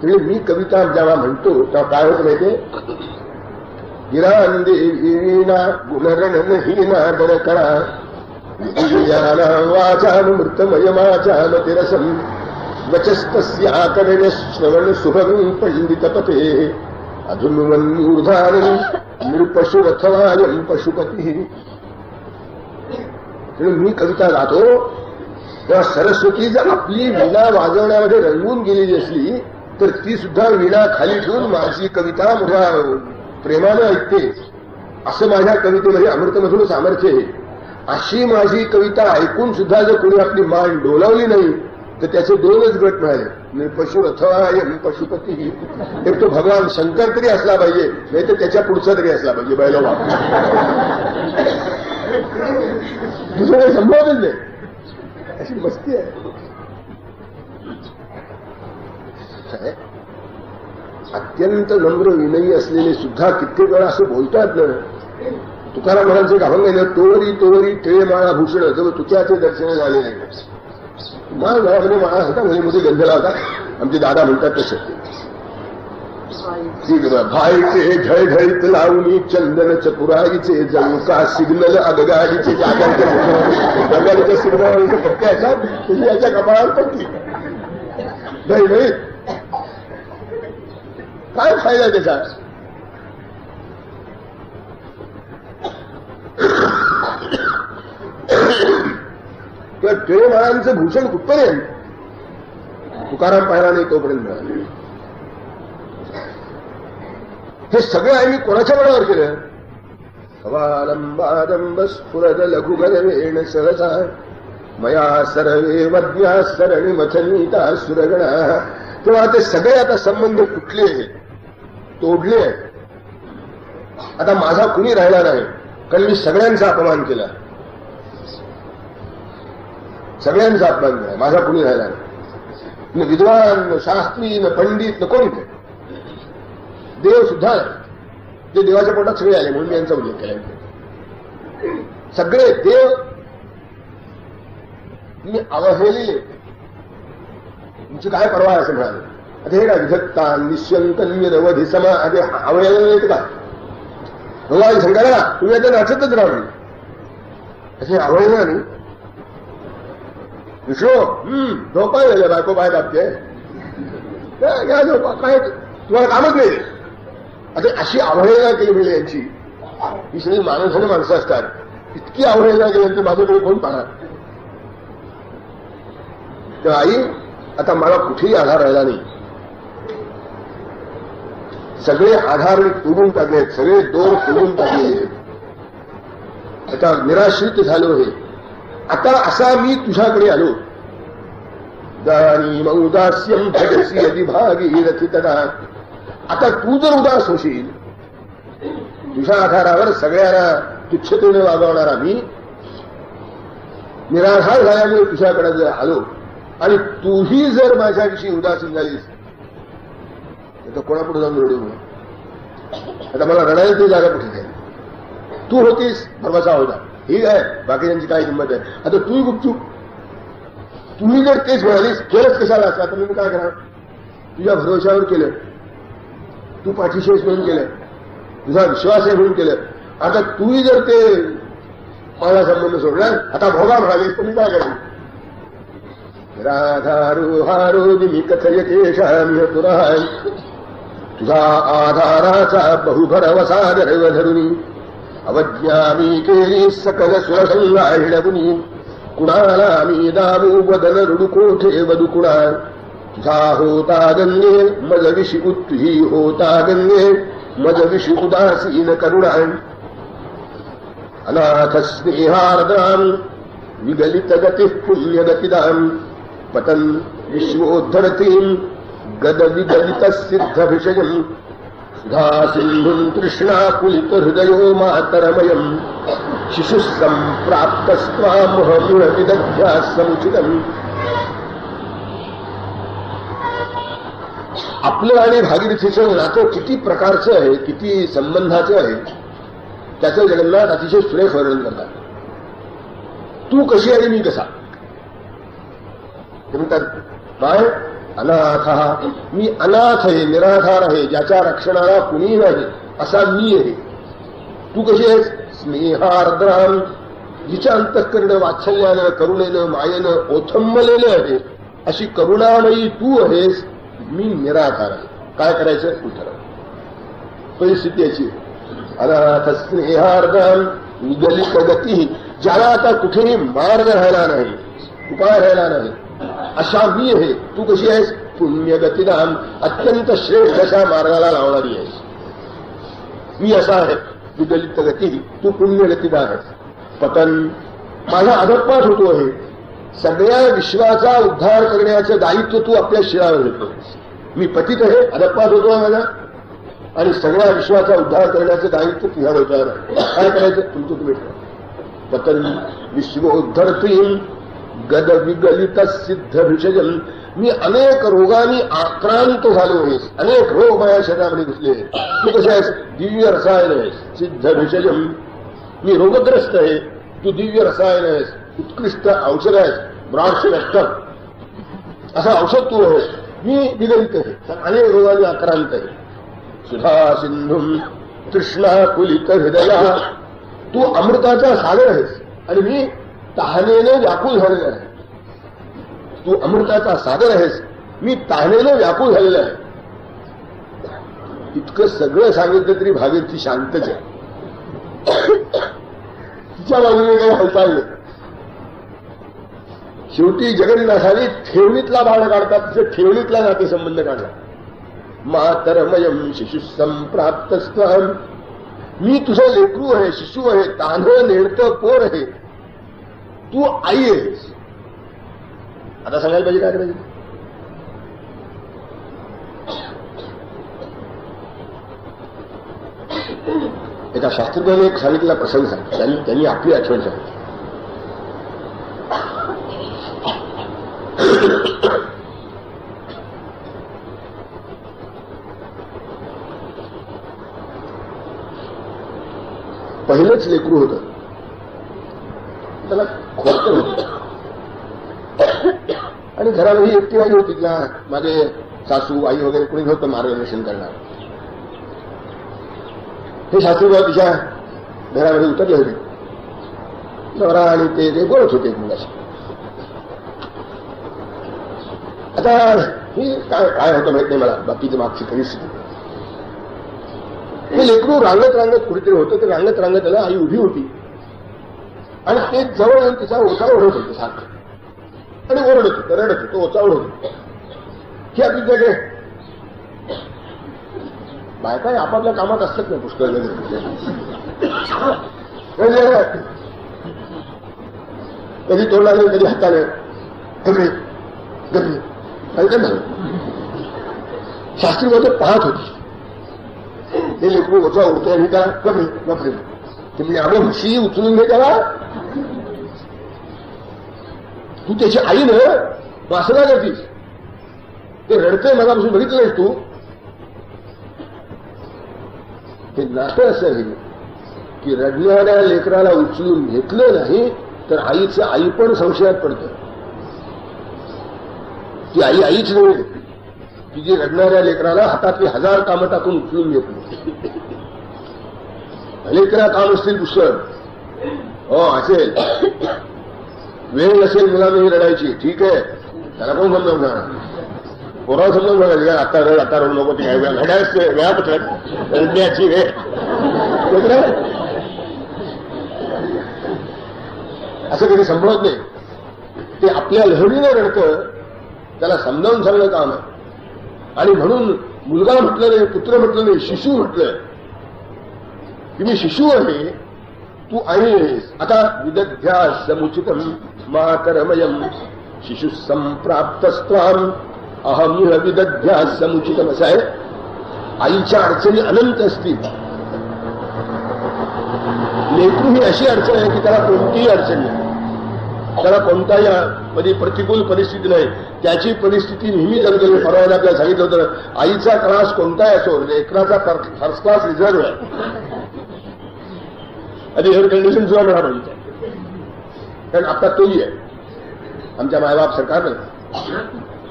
म्हणजे मी कविता जेव्हा म्हणतो तेव्हा काय होतं माहितीये, गिरांदेवीणा गुणरणहीना दरकणा वाचामृतमयमाचामतिरसम वचस्तस्याकरण्य श्रवण सुभगं पंडितपते अधुन्वन्यूर्धानं नृपशुरथवायं पशुपती. मी कविता गातो तेव्हा सरस्वती जर आपली वीणा वाजवण्यामध्ये रंगून गेलेली असली तर ती सुद्धा वीणा खाली ठेवून माझी कविता मोठ्या प्रेमानं ऐकते. असं माझ्या कवितेमध्ये अमृतमधून सामर्थ्य आहे. अशी माझी कविता ऐकून सुद्धा जर कोणी आपली मान डोलावली नाही तर त्याचे दोनच गट मिळाले, पशुरथवायं पशुपती. एक तो भगवान शंकर तरी असला पाहिजे, नाही तर त्याच्या पुढचा तरी असला पाहिजे बैलवा. दुसरं काही संभवच नाही. अशी मस्ती आहे. अत्यंत नम्र विनयी असलेले सुद्धा कित्येक वेळा असं बोलतात ना. तुकाराम महाराजांचे एक अभंग आहे, तोवरी तोवरी टिळे माळा भूषण जवळ तुझ्याचे दर्शन झाले नाही. माळ घरामध्ये माळा होता, मुलीमध्ये गंधला होता. आमचे दादा म्हणतात तसे, भाईचे ढळढळीत लावणी चंदन चपुराईचे जणू का सिग्नल आगगाडीचे आगगाडीच्या सिग्नल पट्टे असतात याच्या कपाळावर पट्टी ढळढळीत. काय फायदा त्याचा? किंवा टिळे महाराजांचं भूषण कुठपर्यंत तुकाराम पाहिला नाही तोपर्यंत मिळाले. हे सगळं आम्ही कोणाच्या बळावर केलं? कवालंबादंब स्फुरद लघुगरवेण सहसा मया सर्वे मध्या सरणी मथनीता सुरगणा. तेव्हा ते सगळे आता संबंध तुटले, तोडले. आता माझा कुणी राहिला नाही, कारण मी सगळ्यांचा अपमान केला, सगळ्यांचा अपमान केला. माझा कुणी राहिला नाही, न विद्वान, न शास्त्री, न पंडित, न कोणी. देव सुद्धा ते देवाच्या पोटात सगळे आले म्हणून मी यांचा उल्लेख केला. सगळे देव मी अवहेलिले, तुमची काय परवा असं म्हणाले. आता हे का विधत्ता निश्यंकन निरवधी समा आधी अवहेलना येते का? भगवान शंकरा तुम्ही आता नाचतच राहू असे अवहेलना नाही. विष्णू झोपा झालं, बायको बाहेर लागते, या झोपा, काय तुम्हाला कामच नाही. आता अशी अवहेलना केली म्हणजे यांची ही सगळी माणसाने माणसं असतात. इतकी अवहेलना केल्यानंतर माझ्याकडे कोण पाहणार? तर आई आता मला कुठेही आधार राहिला नाही. सगळे आधार तोडून टाकलेत, सगळे दोर तोडून टाकले. आता निराश्रित झालो हे. आता असा मी तुझ्याकडे आलो. दानी मौदास्यम भजसी यदि भागीरथी तदा. आता तू जर उदास होशील, तुझ्या आधारावर सगळ्यांना तुच्छतेने वागवणारा मी, निराधार झाल्यामुळे तुझ्याकडे जर आलो आणि तूही जर माझ्याविषयी उदासीन झालीस तर कोणापुढे जाऊन रडू? आता मला रडायला ती जागा कुठे नाही. तू होतीस बसा होता, ठीक आहे, बाकीच्यांची काय किंमत आहे. आता तूही गुपचूप, तुम्ही जर तेच म्हणालीस केलंच कशाला असं, आता मी काय करणार? तुझ्या भरोशावर केलं, तू पाठीशेष म्हणून केलं, तुझा विश्वास आहे म्हणून केलं. आता तूही जर ते मला संबंध सोडला, आता भोगा म्हणालीस तर मी काय करेन? राधारो हारो मी कथयतेषामिह पुराय तुझा आधाराचा बहुभरवसा गर्व धरुनी अवज्ञामी केली सकल सुरसंगाहिणपुनी कुणाला मी दामू वदन रुडुकोठे वदुकुणा तुझा होता गंगे मज विषि तुही होता गंगे मज विषि उदासीन करुणा अनाथ स्नेहार्द्राम विगलित गती पुण्यगतिदाम पतन विश्वोद्धरतीं गद विगलित सिद्ध विषयम् सुधा सिंधुं तृष्णा कुलित हृदयो मातरमयम् शिशु संप्राप्तस्त्वामहमुह विदध्या समुचितम्. आपलं आणि भागीरथीचं नातं किती प्रकारचं आहे, किती संबंधाचं आहे, त्याचं जगन्नाथ अतिशय सुरेख वर्णन करतात. तू कशी आणि मी कसा म्हणतात. काय अनाथ, मी अनाथ आहे, निराधार आहे, ज्याच्या रक्षणाला कुणी नाही असा मी आहे. तू कशी आहेस? स्नेहार्द्राम, जिच्या अंतःकरण वात्सल्यानं करुणेनं मायेनं ओथंबलेलं आहे अशी करुणामयी तू आहेस. मी निराधार आहे. काय करायचं तू ठरव. परिस्थिती याची अनाथ स्नेहार्द्राम निगलित गती, ज्याला आता कुठेही मार्ग राहिला नाही, उपाय राहिला नाही अशा मी आहे. तू कशी आहेस? पुण्यगतीदान, अत्यंत श्रेष्ठ अशा मार्गाला लावणारी आहेस. मी असा आहे विगलित गती, तू पुण्यगतीदान आहेस. पतन, माझा अधपात होतो आहे. सगळ्या विश्वाचा उद्धार करण्याचं दायित्व तू आपल्या शिरावर घेतोस. मी पतित आहे, अधपात होतो आहे माझा, आणि सगळ्या विश्वाचा उद्धार करण्याचं दायित्व तुझ्या डोक्यावर आहे. काय करायचं? तुमचं तुम्ही पतन विश्वोद्धरतीं गद विगलित सिद्ध विषयम, मी अनेक रोगांनी आक्रांत झालो आहेस. अनेक रोग माझ्या शरीरामध्ये घुसले. तू कसे आहेस? दिव्य रसायन आहेस. सिद्ध विषयम, मी रोगग्रस्त आहे, तू दिव्य रसायन आहेस. उत्कृष्ट औषध आहेस. ब्रॉड नष्ट असं औषध तू आहेस. मी विगलित आहे, अनेक रोगांनी आक्रांत आहे. सुधा सिंधुम तृष्णा कुलित हृदया, तू अमृताचा सागर आहेस आणि मी तहानेने व्याकुळ झालेला आहे. तू अमृताचा सागर आहेस, मी तहानेने व्याकुळ झालेला आहे. इतकं सगळं सांगितलं तरी भागीरथी शांतच आहे. तिच्या बाजूने काही हालचाल नाही. शेवटी जगन्नाथाने ठेवणीतला भाग काढतात, तिथे ठेवणीतला नातेसंबंध काढला. मातरमयम शिशु संप्राप्तस्त्वं, मी तुझं लेकरू आहे, शिशु आहे, तान्हं नेणतं पोर आहे. तू आई आहेस. आता सांगायला पाहिजे काय करायचं? एका शास्त्रज्ञाने एक सांगितलेला प्रसंग सांगितला. त्यांनी आपली आठवण सांगितली. पहिलंच लेकरू होतं, त्याला खोटं होतं आणि घरामध्ये एकटी आई होती ना, माझे सासू आई वगैरे कोणी नव्हतं मार्गदर्शन करणार. हे शास्त्रीबाब तिच्या घरामध्ये उतरले होते. नवरा आणि ते बोलत होते मुलाशी. आता हे काय होतं माहित नाही मला, बाकीची मागची परिस्थिती. हे लेकरू रांगत रांगत कुठेतरी होतं. ते रांगत रांगत त्याला आई उभी होती आणि ते जवळ येऊन तिचा ओचा ओढत होतं सारखं आणि ओरडत होतं, रडत होतं, ओचा ओढत होतं की आपली जगे बायका आपापल्या कामात असतात ना पुष्कळ कधी तोंडाने कधी हाताने गबरे गबरे काय झालं. शास्त्री मात्र पाहत होती. ते लेकरू ओचा ओढतोय आणि त्याला गबरे गबरे ते म्हणजे आम्ही म्हशी उचलून घे त्याला. तू त्याची आई ना, वासना करतीस. ते रडतंय मगापासून बघितलंयस तू. हे नातं असं आहे की रडणाऱ्या लेकराला उचलून घेतलं नाही तर आईचं आई पण संशयात पडतं. ती आई आईच नव्हे की जी रडणाऱ्या लेकराला हातातली 1000 कामं टाकून उचलून घेतली. लेकरा काम असतील पुष्कळ, हो असेल, वेळ नसेल मुलांनी रडायची, ठीक आहे, त्याला कोण समजावून जाणार, पोराला समजावून जाणार, आता रड आता रड नको, ती काय घड्याळच वेळापत्रक रडण्याची वेळ. असं कधी संभवत नाही. ते आपल्या लहरीने रडतं, त्याला समजावून सांगणं काम आहे. आणि म्हणून मुलगा म्हटलं नाही, पुत्र म्हटलं नाही, शिशू म्हटलं की मी शिशू आहे, तू आई आहेस. आता विदध्या समुचितम मातरमयम शिशु संप्राप्तस्त्वाम अहम विदध्या समुचितम. असं आहे, आईच्या अडचणी अनंत असतील. लेकरू ही अशी अडचण आहे की त्याला कोणतीही अडचण नाही, त्याला कोणत्याही प्रतिकूल परिस्थिती नाही. त्याची परिस्थिती नेहमी जर परवाला आपल्याला सांगितलं होतं, आईचा क्लास कोणताही असो, लेकराचा फर्स्ट क्लास रिझर्व्ह आहे. आधी एअर कंडिशन सुद्धा मिळा पाहिजे, कारण आता तोही आहे. आमच्या मायबाप सरकारनं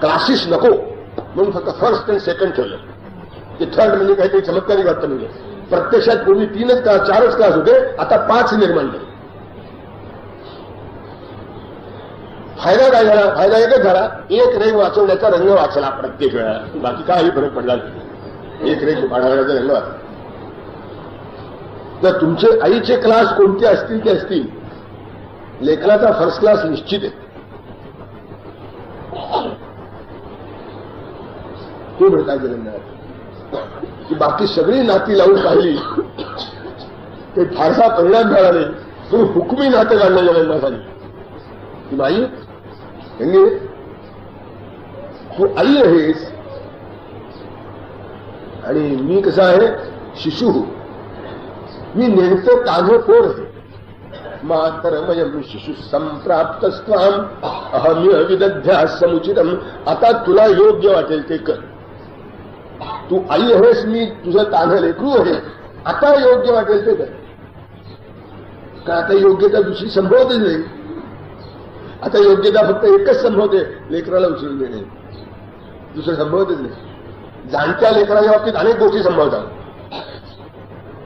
क्लासेस नको म्हणून फक्त फर्स्ट आणि सेकंड ठेवलं. ते थर्ड म्हणजे काहीतरी चमत्कारिक वाटतं. म्हणजे प्रत्यक्षात पूर्वी 3च क्लास 4च क्लास होते, आता 5 निर्माण केले. फायदा काय झाला? फायदा एकच झाला, एक रेग वाचवण्याचा रंग वाचला प्रत्येक वेळा, बाकी काही फरक पडला नाही. एक रेग वाढवण्याचा रंग वाचला. तर तुमचे आईचे क्लास कोणते असतील ते असतील, लेकराचा फर्स्ट क्लास निश्चित आहे. ते म्हणतात जगन्नाथ की बाकी सगळी नाती लावून पाहिली ते फारसा परिणाम झाला नाही, पण हुकमी नातं काढलं जगन्नाथाने की बाई म्हणजे तू आई आहेस आणि मी कसा आहे शिशु, मी नेमकं ताजं पोर आहे. मातरमयम शिशु संप्राप्तस्त्वाम अहम विदध्या समुचितम. आता तुला योग्य वाटेल ते कर. तू आई आहेस, मी तुझं तान्हं लेकरू आहे, आता योग्य वाटेल ते कर. का आता योग्यता दुसरी संभवतच नाही. आता योग्यता फक्त एकच संभवते, लेकराला उचलून देणे, दुसरं संभवतच नाही. जाणत्या लेकराच्या बाबतीत अनेक गोष्टी संभवतात,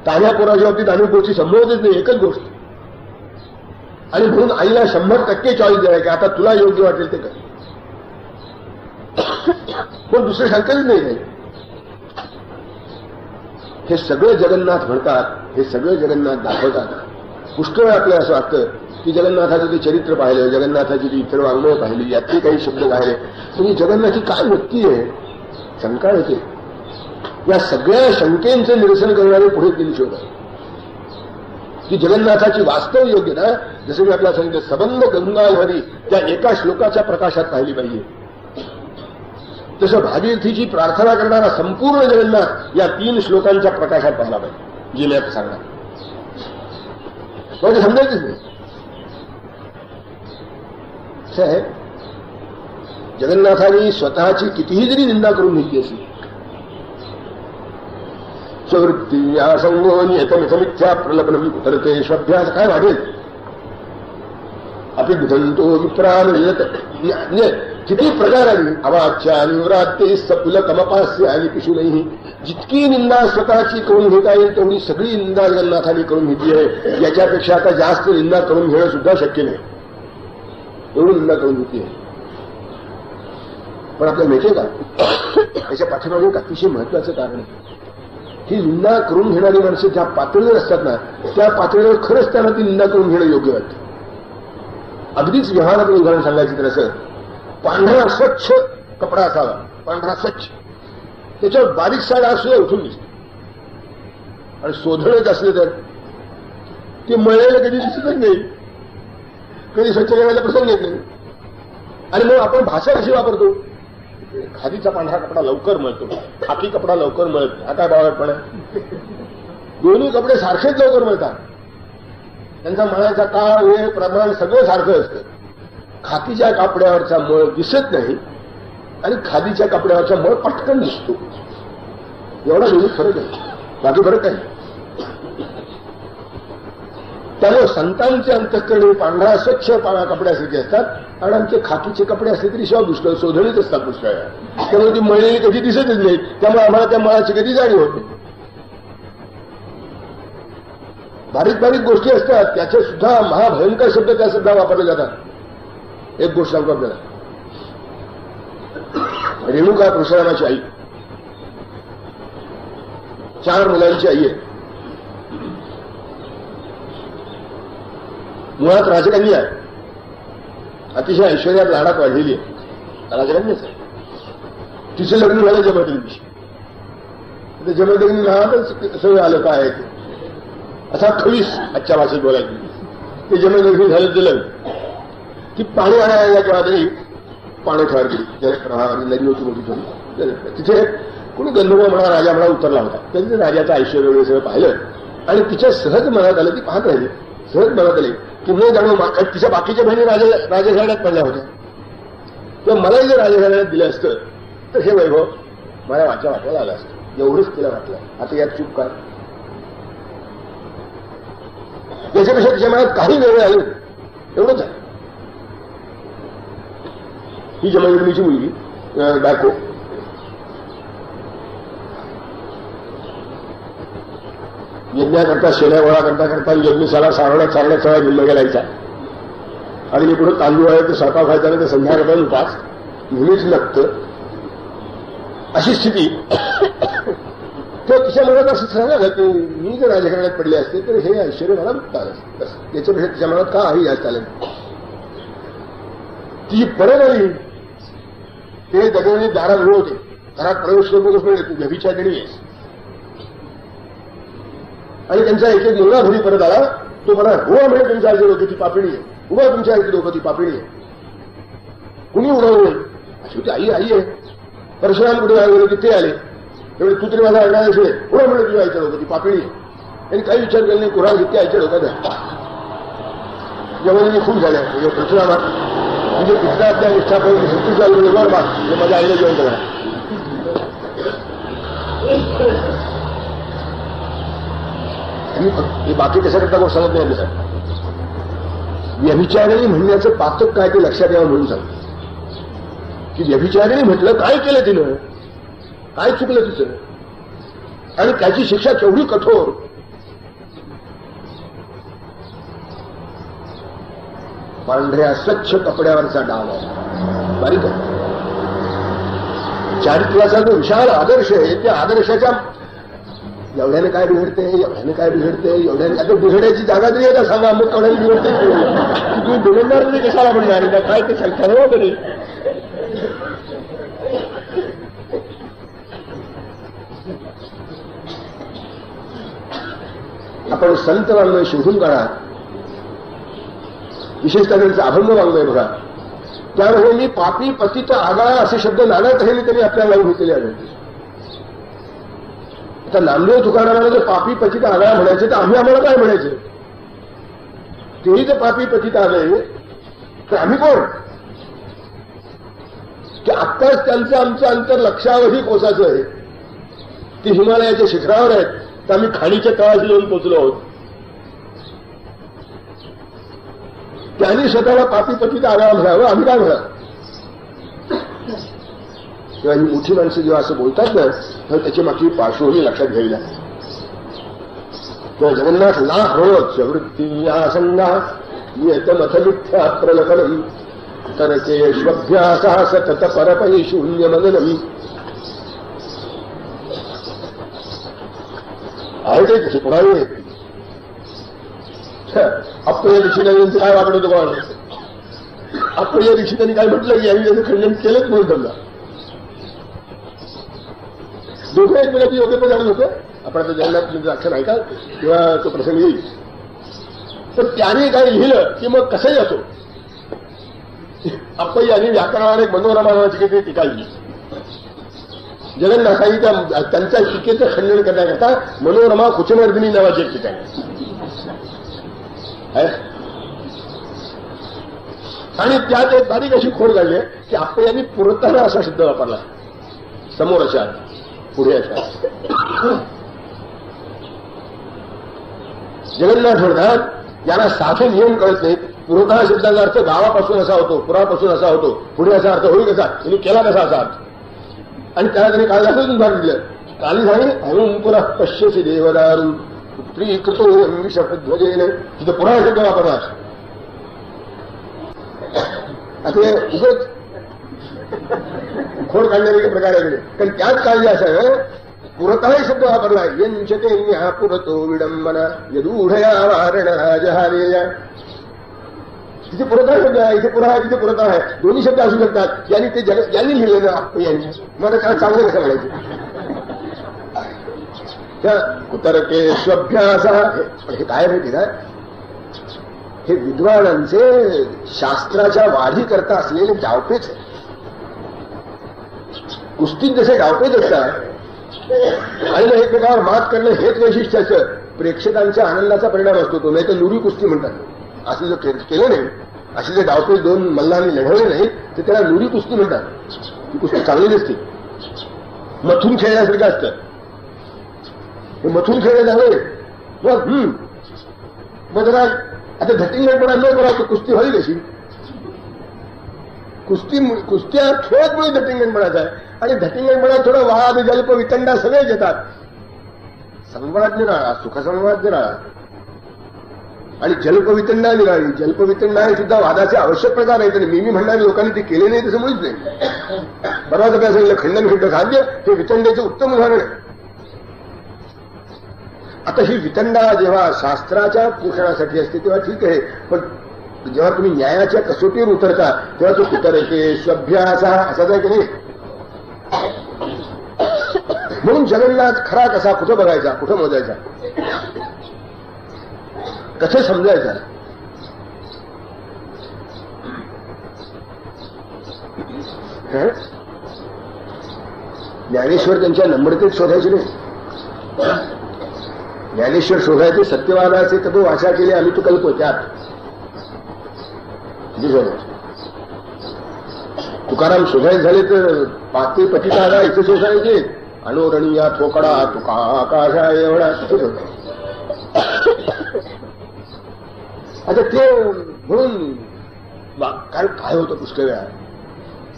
तान्ह्या पोराच्या बाबतीत अनेक गोष्टी संभवतच नाही, एकच गोष्ट. आणि म्हणून आईला 100% चॉईस द्यायला की आता तुला योग्य वाटेल ते कर, पण दुसरं शंकाच नाही. हे सगळं जगन्नाथ म्हणतात, हे सगळं जगन्नाथ दाखवतात. पुष्कळ आपल्याला असं वाटतं की जगन्नाथाचं ते चरित्र पाहिलं, जगन्नाथाची ती इतर वाङ्मय पाहिली, यातले काही शब्द पाहिले, म्हणजे जगन्नाथी काय व्यक्ती आहे शंका येते. या सगळ्या शंकेचं निरसन करणारे पुढे 3 श्लोक आहेत की जगन्नाथाची वास्तव योग्यता जसं मी आपल्याला सांगितलं सबंध गंगाधरी त्या एका श्लोकाच्या प्रकाशात पाहिली पाहिजे. तसं भागीरथीची प्रार्थना करणारा संपूर्ण जगन्नाथ या 3 श्लोकांच्या प्रकाशात पाहिला पाहिजे, जे मी सांगणार. म्हणजे समजायचंच नाही. असं आहे, जगन्नाथाने स्वतःची कितीही जरी निंदा करून घेतली असेल, स्ववृत्ती या संगोनी एकमिथमिथ्या प्रलपनम उतरते श्वभ्यास काय वाढेल. अपिबुधंतो विप्रान म्हणजे किती प्रकार आली अवाच्या निवराते सपुल कमपास्य आणि पिशू नाही. जितकी निंदा स्वतःची करून घेता येईल तेवढी सगळी निंदा जगन्नाथाने करून घेतली आहे. याच्यापेक्षा आता जास्त निंदा करून घेणं सुद्धा शक्य नाही, एवढी निंदा करून घेतली आहे. पण आपल्याला माहितीये का त्याच्या पाठीमागे एक अतिशय महत्वाचं कारण आहे. ही निंदा करून घेणारी माणसं ज्या पातळीवर असतात ना, त्या पातळीवर खरंच त्यांना ती निंदा करून घेणं योग्य वाटतं. अगदीच व्यवहारात उदाहरण सांगायचं तर असं, पांढरा स्वच्छ कपडा असावा, पांढरा स्वच्छ, त्याच्यावर बारीक साडा असुद्धा उठून दिसते. आणि सोधळच असले तर ते मळलेलं कधी दिसतच नाही, कधी स्वच्छ करायला प्रसंग येत नाही. आणि मग आपण भाषा कशी वापरतो, खादीचा पांढरा कपडा लवकर मळतो, खाकी कपडा लवकर मळत. आता बावळटपण आहे, दोन्ही कपडे सारखेच लवकर मळतात. त्यांचा मळायचा काळ वेळ प्रमाण सगळं सारखं असतं. खाकीच्या कापड्यावरचा मळ दिसत नाही आणि खादीच्या कपड्यावरचा मळ पटकन दिसतो. एवढा दोन्ही फरक आहे, बाकी फरक आहे. त्यामुळे संतांचे अंतःकरणी पांढरा स्वच्छ कपड्यासारखे असतात आणि आमचे खाकीचे कपडे असले तरी शिवाय पुष्कळ शोधणीत असतात पुष्कळ. त्यामुळे ती मळलेली कधी दिसतच नाही, त्यामुळे आम्हाला त्या मळाची कधी जाणीव होत नाही. बारीक बारीक गोष्टी असतात, त्याचे सुद्धा महाभयंकर शब्द त्या सुद्धा वापरले जातात. एक गोष्ट सांगतो आपल्याला. रेणुका परशुरामाची आई, 4 मुलांची आई आहे. मुळात राजकन्या आहे, अतिशय ऐश्वर्यात लाडात वाढलेली आहे, राजकन्याच आहे. तिचं लग्न झालं जमदग्नीशी. जमदग्नी नावातच सगळं आलं काय आहे ते, असा खवीस आजच्या भाषेत बोलायची. ते जमदग्नी झालं ते लग्न की पाणी आणायला किंवा तरी पाणी ठेवायला गेली, जलप्रवाहावरील नदी होती मोठी थोडी. तिथे कोणी गंधर्व म्हणा राजा म्हणा उतरला होता. त्यांनी राजाचं ऐश्वर्य वगैरे सगळं पाहिलं आणि तिच्या सहज मनात आलं, ती पाहत राहिली. सहज मनात आली की न जाणू तिच्या बाकीच्या बहिणी राजघराण्यात पडल्या होत्या, तर मलाही जर राजघराण्यात दिलं असतं तर हे वैभव मला वाटायला आलं असतं. एवढंच तिला वाटलं. आता यात चूक काय? याच्यापेक्षा तिच्या मनात काही वेगळं आलं एवढंच आहे. ही जमदग्नीची मुलगी बायको यज्ञाकरता शेण्या गोळा करता यज्ञशाला सारवण्यात सगळा जिल्हा गेलायचा आणि मी पुढे तांदूळ आहे ते स्वयंपाक व्हायचा नाही, तर संध्याकाळी उपास नेहमीच लागतं. अशी स्थिती. तर तिच्या मनात असं सांगा की मी जर राजकारणात पडले असते तर हे ऐश्वर्य मला मुक्त आलं असतं. याच्यापेक्षा तिच्या मनात का आहे जास्त आलं. ती परत आली, ते दगडाने दारात उभे होते. घरात प्रवेश करून व्यभिचारिणी आहेस. आणि त्यांचा एक एक मुलगा घरी परत आला. तो मला हुआ म्हणजे तुमच्या आईची डोक्याची पापणी आहे, उभा तुमच्या आईची डोक्याची पापणी आहे. कुणी उडवलं नाही. अशी होती आई आहे. परशुराम कुठे गेलो की ते आले. त्यामुळे तू तरी माझा ऐकणार असेल, उडव म्हणजे तुझ्या आईच्या डोक्याची पापणी आहे. त्यांनी काही विचार केला नाही, कुऱ्हाड घेतली आईच्या डोक्यात आहे. जेवणाने खूप झाल्या परशुरामा म्हणजे पित्रातल्या निष्ठा करून सुट्टी चालू बरं बा माझ्या आईला जेवण करा. हे बाकी कशाकरता गोष्ट सांगत नाही. सर व्यभिचारिणी म्हणण्याचं पातक काय ते लक्षात यावं म्हणून सांग की व्यभिचारिणी म्हटलं काय केलं तिनं, काय चुकलं तिचं आणि त्याची शिक्षा केवढी कठोर. पांढऱ्या स्वच्छ कपड्यावरचा डाव आहे, बारीक आहे. चारित्र्याचा जो विशाल आदर्श आहे त्या आदर्शाच्या एवढ्याने काय बिघडते, एवढ्याने काय बिघडते, एवढ्याने आता बिघडायची जागा तरी आहे का सांगा. मग एवढ्याने बिघडते तुम्ही बिघडणार तरी कशाला म्हणणार काय ते ठरवा तरी. आपण संत वाङ्मय शोधून काढा, विशेषतः त्यांचं अभंग वाङ्मय बघा. त्यामध्ये मी पापी पतित आगळा असे शब्द नाना तऱ्हेने त्यांनी आपल्याला लावून घेतलेले आढळते. आता नामदेव तुकारामाला जर पापी पतित आगळा म्हणायचे तर आम्ही आम्हाला काय म्हणायचे. तेही जर पापी पतित आले तर आम्ही कोण की आत्ताच त्यांचं आमचं अंतर लक्षावधी पोचायचं आहे. ते हिमालयाच्या शिखरावर आहेत तर आम्ही खाडीच्या तळाशी येऊन पोचलो आहोत. त्यांनी स्वतःला पापी पतित आगळा म्हणावं, आम्ही काय म्हणा. तेव्हा ही मोठी माणसं जेव्हा असं बोलतात ना तर त्याची मागची पार्श्वभूमी लक्षात घ्यावी लागते. तेव्हा जगन्नाथ लाख रोज वृत्ती या संगा येत मथमिथ्या प्रलपनम तरकेष्वभ्यासा सतत परपै शून्य मननमी. आहे ते कसे पुरावे अप्रिय ऋषीने काय वाकडं होतं कोणाला. अप्रिय ऋषी त्यांनी काय म्हटलं की आम्ही त्याचं खंडन केलंच म्हणून समजा. दोघं एकमेकांची योग्य पण जाणून होतं. आपण आता जगन्नाथ आख्यान ऐका किंवा तो प्रसंग येईल. पण त्याने काय लिहिलं की मग कसंही असो अप्पई यांनी व्याकरणाने मनोरमा नावाची काही टीका लिहिली. जगन्नाथांनी त्यांच्या टीकेचं खंडन करण्याकरता मनोरमा कुचमर्दिनी नावाची एक टीका आहे. आणि त्यात एक बारीक अशी खोड काढली की आपण यांनी पुरताना असा शब्द वापरला, समोर अशा पुढे अशा. जगन्नाथ म्हणतात यांना साधे नियम कळत नाहीत. पुरता शब्दाचा अर्थ गावापासून असा होतो, पुरापासून असा होतो, पुढे असा अर्थ होईल कसा, त्यांनी केला कसा असा अर्थ. आणि त्याला त्यांनी कालिदासाचं उदाहरण दिलं. कालिदासाने हरून पुरा पश्यसी देवदारू पुत्रीकृतो ध्वजेन, तिथं पुरा शब्द वापरला. आता उगच खोड काढण्याचे प्रकार आहे. कारण त्याच कालिदासानं पुरतः शब्द वापरला. यंचते न्या पुरतो विडंबना यदूढया वारण राजहारेया. तिथे पुरतः शब्द आहे, इथे पुरा आहे, तिथे पुरतः आहे. दोन्ही शब्द असू शकतात. यांनी ते यांनी लिहिलेलं आपण यांनी मला त्याला चांगलं कसं म्हणायचं. त्या कुतर्केष्वभ्यास हे काय माहिती का, हे विद्वानांचे शास्त्राच्या वाढी करता असलेले डावपेच आहे. कुस्तीत जसे डावपेच असतात आणि मग एकमेकावर मात करणं हेच वैशिष्ट्य असतं. प्रेक्षकांच्या आनंदाचा परिणाम असतो तो. नाही तर लुरी कुस्ती म्हणतात. असं जर केलं नाही, असे जे डावपेच दोन मल्लांनी लढवले नाही तर त्याला लुरी कुस्ती म्हणतात. ती कुस्ती चांगली नसते, मथून खेळण्यासारखं असतं. हे मथून खेळले जावे मग जरा आता धटिंगणपणा न करा तर कुस्ती व्हावी कशी. कुस्त्या खेळातमुळे धटिंगणपणाचा आहे. आणि धटिंगणपणात थोडं वाद जल्प वितंडा सगळेच येतात. संवाद निराळा, सुखसंवाद निराळा आणि जल्पवितंडा निराळी. जल्पवितंडा हे सुद्धा वादाचे आवश्यक प्रकार आहेत. आणि मी म्हणणारे लोकांनी ते केले नाही तसं मुळीच नाही. बराच अभ्यास सांगितलं खंडन खंड खाद्य हे वितंडेचं उत्तम उदाहरण आहे. आता ही वितंडा जेव्हा शास्त्राच्या पोषणासाठी असते तेव्हा ठीक आहे, पण जेव्हा तुम्ही न्यायाच्या कसोटीवर उतरता तेव्हा तो कुतर्के स्वभ्यास असाच आहे की नाही. म्हणून जगन्नाथ खरा कसा कुठं बघायचा, कुठं मोजायचा, कसं समजायचा. ज्ञानेश्वर त्यांच्या नम्रतेत शोधायचे नाही. ज्ञानेश्वर शोधायचे सत्यवादाचे तत्व वाचा केले आम्ही तो कल्प त्यात. तुकाराम शोधायचे झाले तर पाते पतिताला इथे शोधायचे. अणोरणीया थोकडा तुका आकाशा एवढा तिथे शोधायचे. आता ते म्हणून कारण काय होतं पुष्कळ वेळा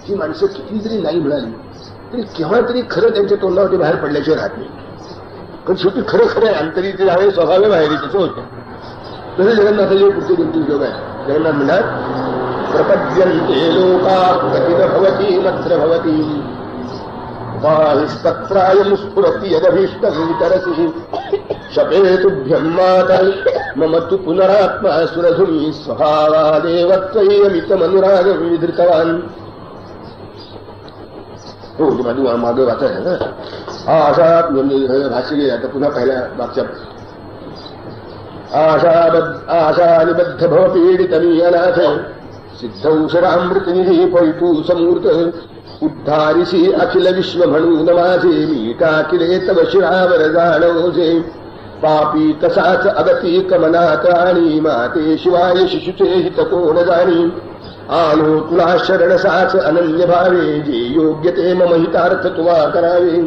ही माणसं किती जरी नाही मिळाली तरी केव्हा तरी खरं त्यांच्या तोंडावरती बाहेर पडल्याशिवाय राहत नाही. कारण शेवटी खरं खरं आहे, अंतरीचे आहे, स्वभावे बाहेर त्याचं होतं. तसं जगन्नाथाचे पुढचे 2-3 श्लोक आहे. जगन्नाथ म्हणतात प्रपद्यन्ते लोका गतिन भवती मत्र भवती वाहिस्तत्राय मुस्फुरति यदभीष्ट वितरसि शपे तुभ्यं माता मम तु पुनरात्मा सुरधुनी स्वभावादेव त्वय्यमितमनुराग विधृतवान्. हो माझी मागं वाचायला ना आशा भाषी गे. आता पुन्हा पहिल्या मागच्या आशानिबद्ध भवपीडितमी अनाथ सिद्धौषधामृतनिधी पैतू समूर्त उद्धारिसी अखिल विश्व म्हणून माझे मी टाकिले तव शिरावर जाणवजे पापी तसाच अगती कमनात आणि माते शिवाय शिशुचे हित कोण जाणी आलो तुला शरण साच अनन्य भावे जे योग्य ते मम हितार्थ तुवा करावे.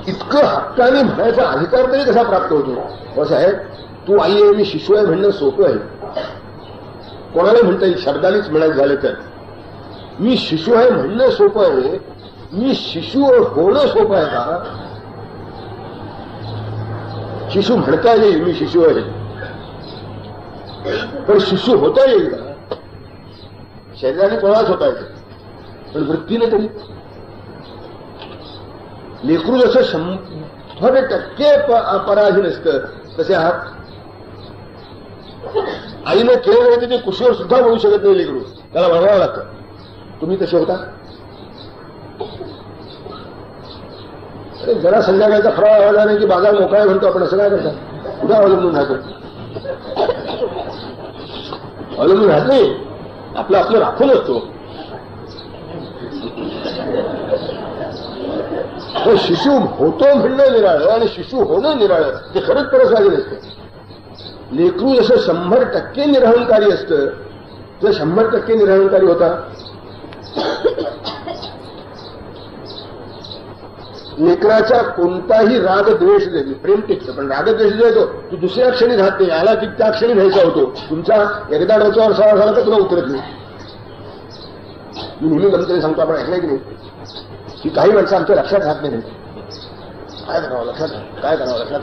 इतकं हक्काने म्हणायचा अधिकार तरी कसा प्राप्त होतो. असं आहे तू आई आहे मी शिशु आहे म्हणणं सोपं आहे. कोणाला म्हणता येईल शब्दानेच म्हणायचं झालं तर. मी शिशु आहे म्हणणं सोपं आहे. मी शिशु होणं सोपं आहे का. शिशु म्हणता येईल मी शिशु आहे, पण शिशु होता येईल का. शरीराने कोणाच होता येईल पण वृत्तीने तरी. लेकरू जसं 100% पराधीन असतं तसे आहात. आईनं केलं नाही ते कुशीवर सुद्धा बोलू शकत नाही लेकरू, त्याला वळवावं लागतं. तुम्ही तसे होता. अरे जरा संध्याकाळचा फराळ आवाज नाही की बाजार मोकळा म्हणतो आपण. असं काय करता. कुठं अवलंबून राहतो. अवलंबून राहत नाही. आपलं आपलं राखून असतो. शिशु होतो म्हणणं निराळं आणि शिशु होणं निराळं ते खरंच परस्वाधीन असतं. लेकरू जसं 100% निरहंकारी असतं, तर 100% निरहंकारी होता. लेकराचा कोणताही राग द्वेष देतो, प्रेम टिकतं, पण राग द्वेष देतो तू दुसऱ्या क्षणी राहत नाही, आला की त्या क्षणी घ्यायचा होतो. तुमचा एकदा डोक्यावर सवार झाला तर तुला उतरत नाही. मी नेहमी गमतीने सांगतो, आपण ऐकलंय की नाही, की काही माणसं आमच्या लक्षात राहत नाही. काय करावं लक्षात, काय करावं लक्षात,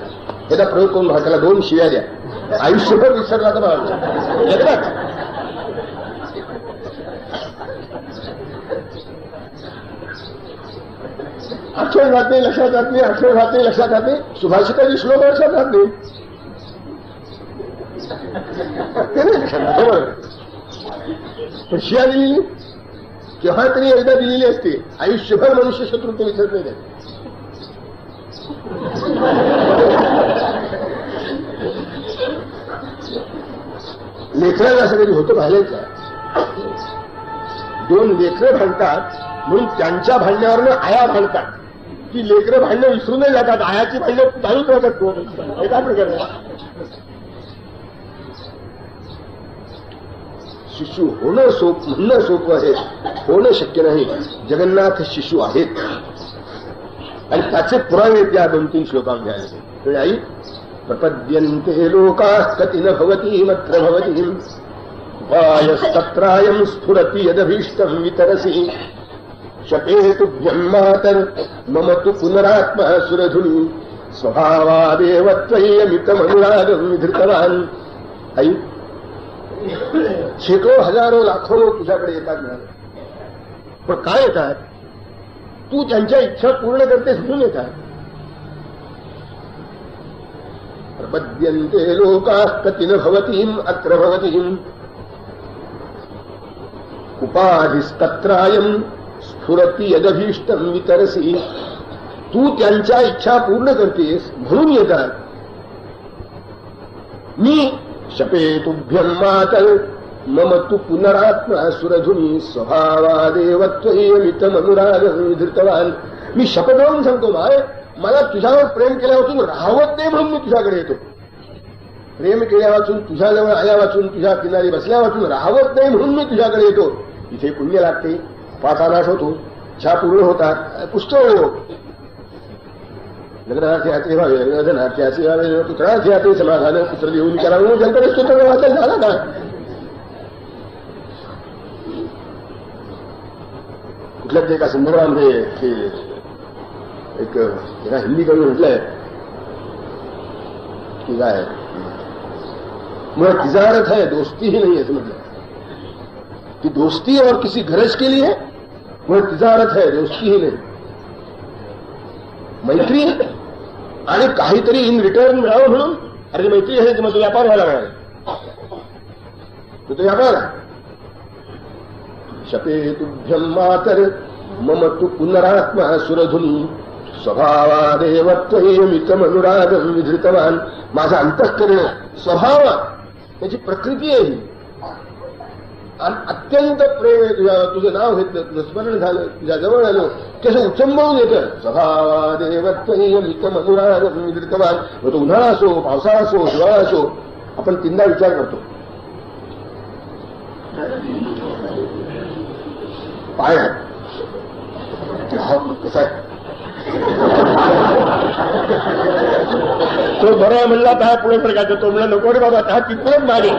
याचा प्रयोग करून बघा, त्याला 2 शिव्या द्या, आयुष्यभर विसरला तर बघा. एकदा आठवण राहत नाही, लक्षात राहत नाही, आठवण राहत नाही, लक्षात राहत नाही. सुभाषिताची श्लोक लक्षात राहत नाही. पण शिया दिलेली केव्हा तरी एकदा दिलेली असते, आयुष्यभर मनुष्य शत्रुत्व विसरत नाही. लेकराला असं कधी होतं पाहिलंय का? 2 लेकरं भांडतात म्हणून त्यांच्या भांडण्यावरनं आया भांडतात, की लेकरं भांडणं विसरूनही जातात, आयाची भांडणं चालूच राहतात. हे काय प्रकार आहे? शिशु होणं म्हणणं सोपं आहे, होणं शक्य नाही. जगन्नाथ शिशु आहेत आणि त्याचे पुरावे त्या 2-3 श्लोकांमध्ये आले. आई प्रपद्यन्ते लोकाः कति न भवति मत्र भवति उपायस्तत्रायं स्फुरति यदभीष्टं वितरसि शपे तुभ्यं मातर मम तु पुनरात्मा सुरधुनी स्वभावादेव त्वय्यमितमनुरागं विधृतवान्. आई शेकडो हजारो लाखो लोक तुझ्याकडे येतात म्हणाले, पण काय येतात? तू त्यांच्या इच्छा पूर्ण करतेस म्हणून येतात. प्रपद्यन्ते लोकाः कति न भवतीम् अत्र भवतीम् उपाधिस्तत्रायम् स्फुरति यदभीष्टं वितरसि. तू त्यांच्या इच्छा पूर्ण करतेस म्हणून येतात. मी शपे तुभ्यं मातर मम तु पुनरात्मा सुरधुनी स्वभावादेव त्वय्यमितमनुरागं विधृतवान्. मी शपथ लावून सांगतो, माय मला तुझ्यावर प्रेम केल्यावाचून राहवत नाही म्हणून मी तुझ्याकडे येतो. प्रेम केल्यावाचून तुझ्याजवळ आल्यावाचून तुझ्या किनारी बसल्यावाचून राहवत नाही म्हणून मी तुझ्याकडे येतो. इथे पुण्य लागते, पाचा नाश होतो, इच्छा पूर्ण होतात. पुष्कळ लोक लग्नार्थी यात्रे व्हावे, लग्नार्थी असे व्हावे, पुत्रार्थी यात्रे समाधान, पुत्र देऊन करावं, जनता स्तोत्र वाचायला झाला का? कुठल्याच एका संदर्भामध्ये एका हिंदी कवी म्हटलंय की काय, मुझे तिजारत है दोस्ती ही नहीं है. समझ कि दोस्ती और किसी गरज के लिए मुझे तिजारत है दोस्ती ही नहीं. मैत्री आणि काहीतरी इन रिटर्न मिळावं म्हणून. अरे मैत्री आहे मग तो व्यापार व्हायला मिळाला, तो व्यापार. शपे तुभ्यं मातर मम तु पुनरात्मा सुरधुनी स्वभावादेव त्वय्यमितमनुरागं विधृतवान्. माझा अंतःकरण स्वभाव त्याची प्रकृती आहे ही, आणि अत्यंत प्रेम आहे तुझ्या. तुझं नाव घेतलं, तुझं स्मरण झालं, तुझ्या जवळ आलो की असं उचंबळून येतं. स्वभावादेव त्वय्यमितमनुरागं विधृतवान्. मग तो उन्हाळा असो, पावसाळा असो, हिवाळा असो, आपण 3दा विचार करतो. पाय कसा आहे तो बरा म्हणला, त्या पुढे फरकायचं. तो म्हणला नको रे बाबा, त्या तिथूनच मागे.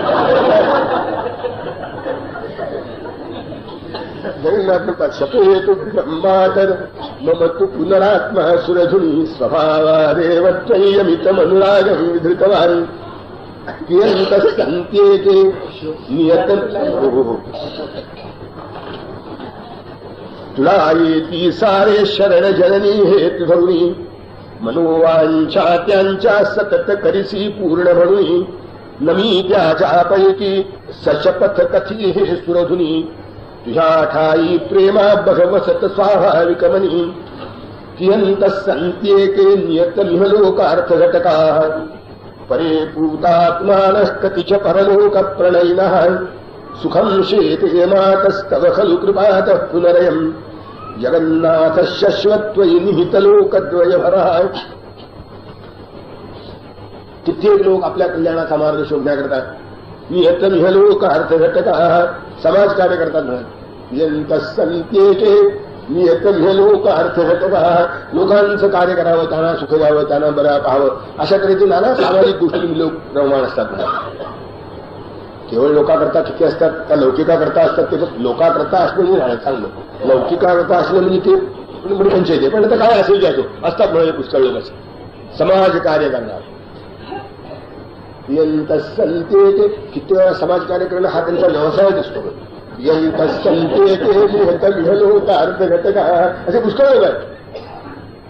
जगन्नाथ म्हणतात शपे तुभ्यं मातर मम तु पुनरात्मा सुरधुनी स्वभावादेव त्वय्यमितमनुरागं विधृतवान्. कियन्तस्सन्त्येते नियतं तुला येती सारे शरण जननी हेतु धरुणी. मनोवांछा त्यांच्या सतत करिसी पूर्ण म्हणून. नमी त्याच्यापैकी सशपथ कथी हे सुरधुनी. तुझ्या ठाई प्रेमा भगवसत स्वाभाविक मनी. कियन्तस्सन्त्येके नियतमिह लोकार्थ घटका. परे पूतात्मानः कतिच परलोक प्रणयिनः. सुखं शेते मातस्तव खलु कृपातः पुनरयम्. जगन्नाथ शश्वत्वयि निहितलोकद्वयभरः. कित्येक लोक आपल्या कल्याणाचा मार्ग शोधण्याकरता नियतम ह्य लोक अर्थ घटका समाज कार्य करतात म्हणत यंतसंत्येके नियतम ह्य लोक अर्थ घटका लोकांचं कार्य करावं, त्यांना सुख द्यावं, त्यांना बरं पाहावं, अशा तऱ्हेचे नाना सामाजिक गोष्टी लोक रममाण असतात म्हणत. केवळ लोकाकरता किती असतात त्या लौकिकाकरता असतात. ते लोकाकरता असणं म्हणजे राहणं चांगलं, लौकिकाकरता असलं म्हणजे ते पंचायत आहे. पण आता काय असेल की असतात म्हणजे पुष्कळ लोक असतात समाज कार्य करणार. यंतसंत्येके किती वेळा समाज कार्य करणं हा त्यांचा व्यवसायच असतो. यंतसंत्येके लोक अर्थ घटका असे पुष्कळ लोक आहेत.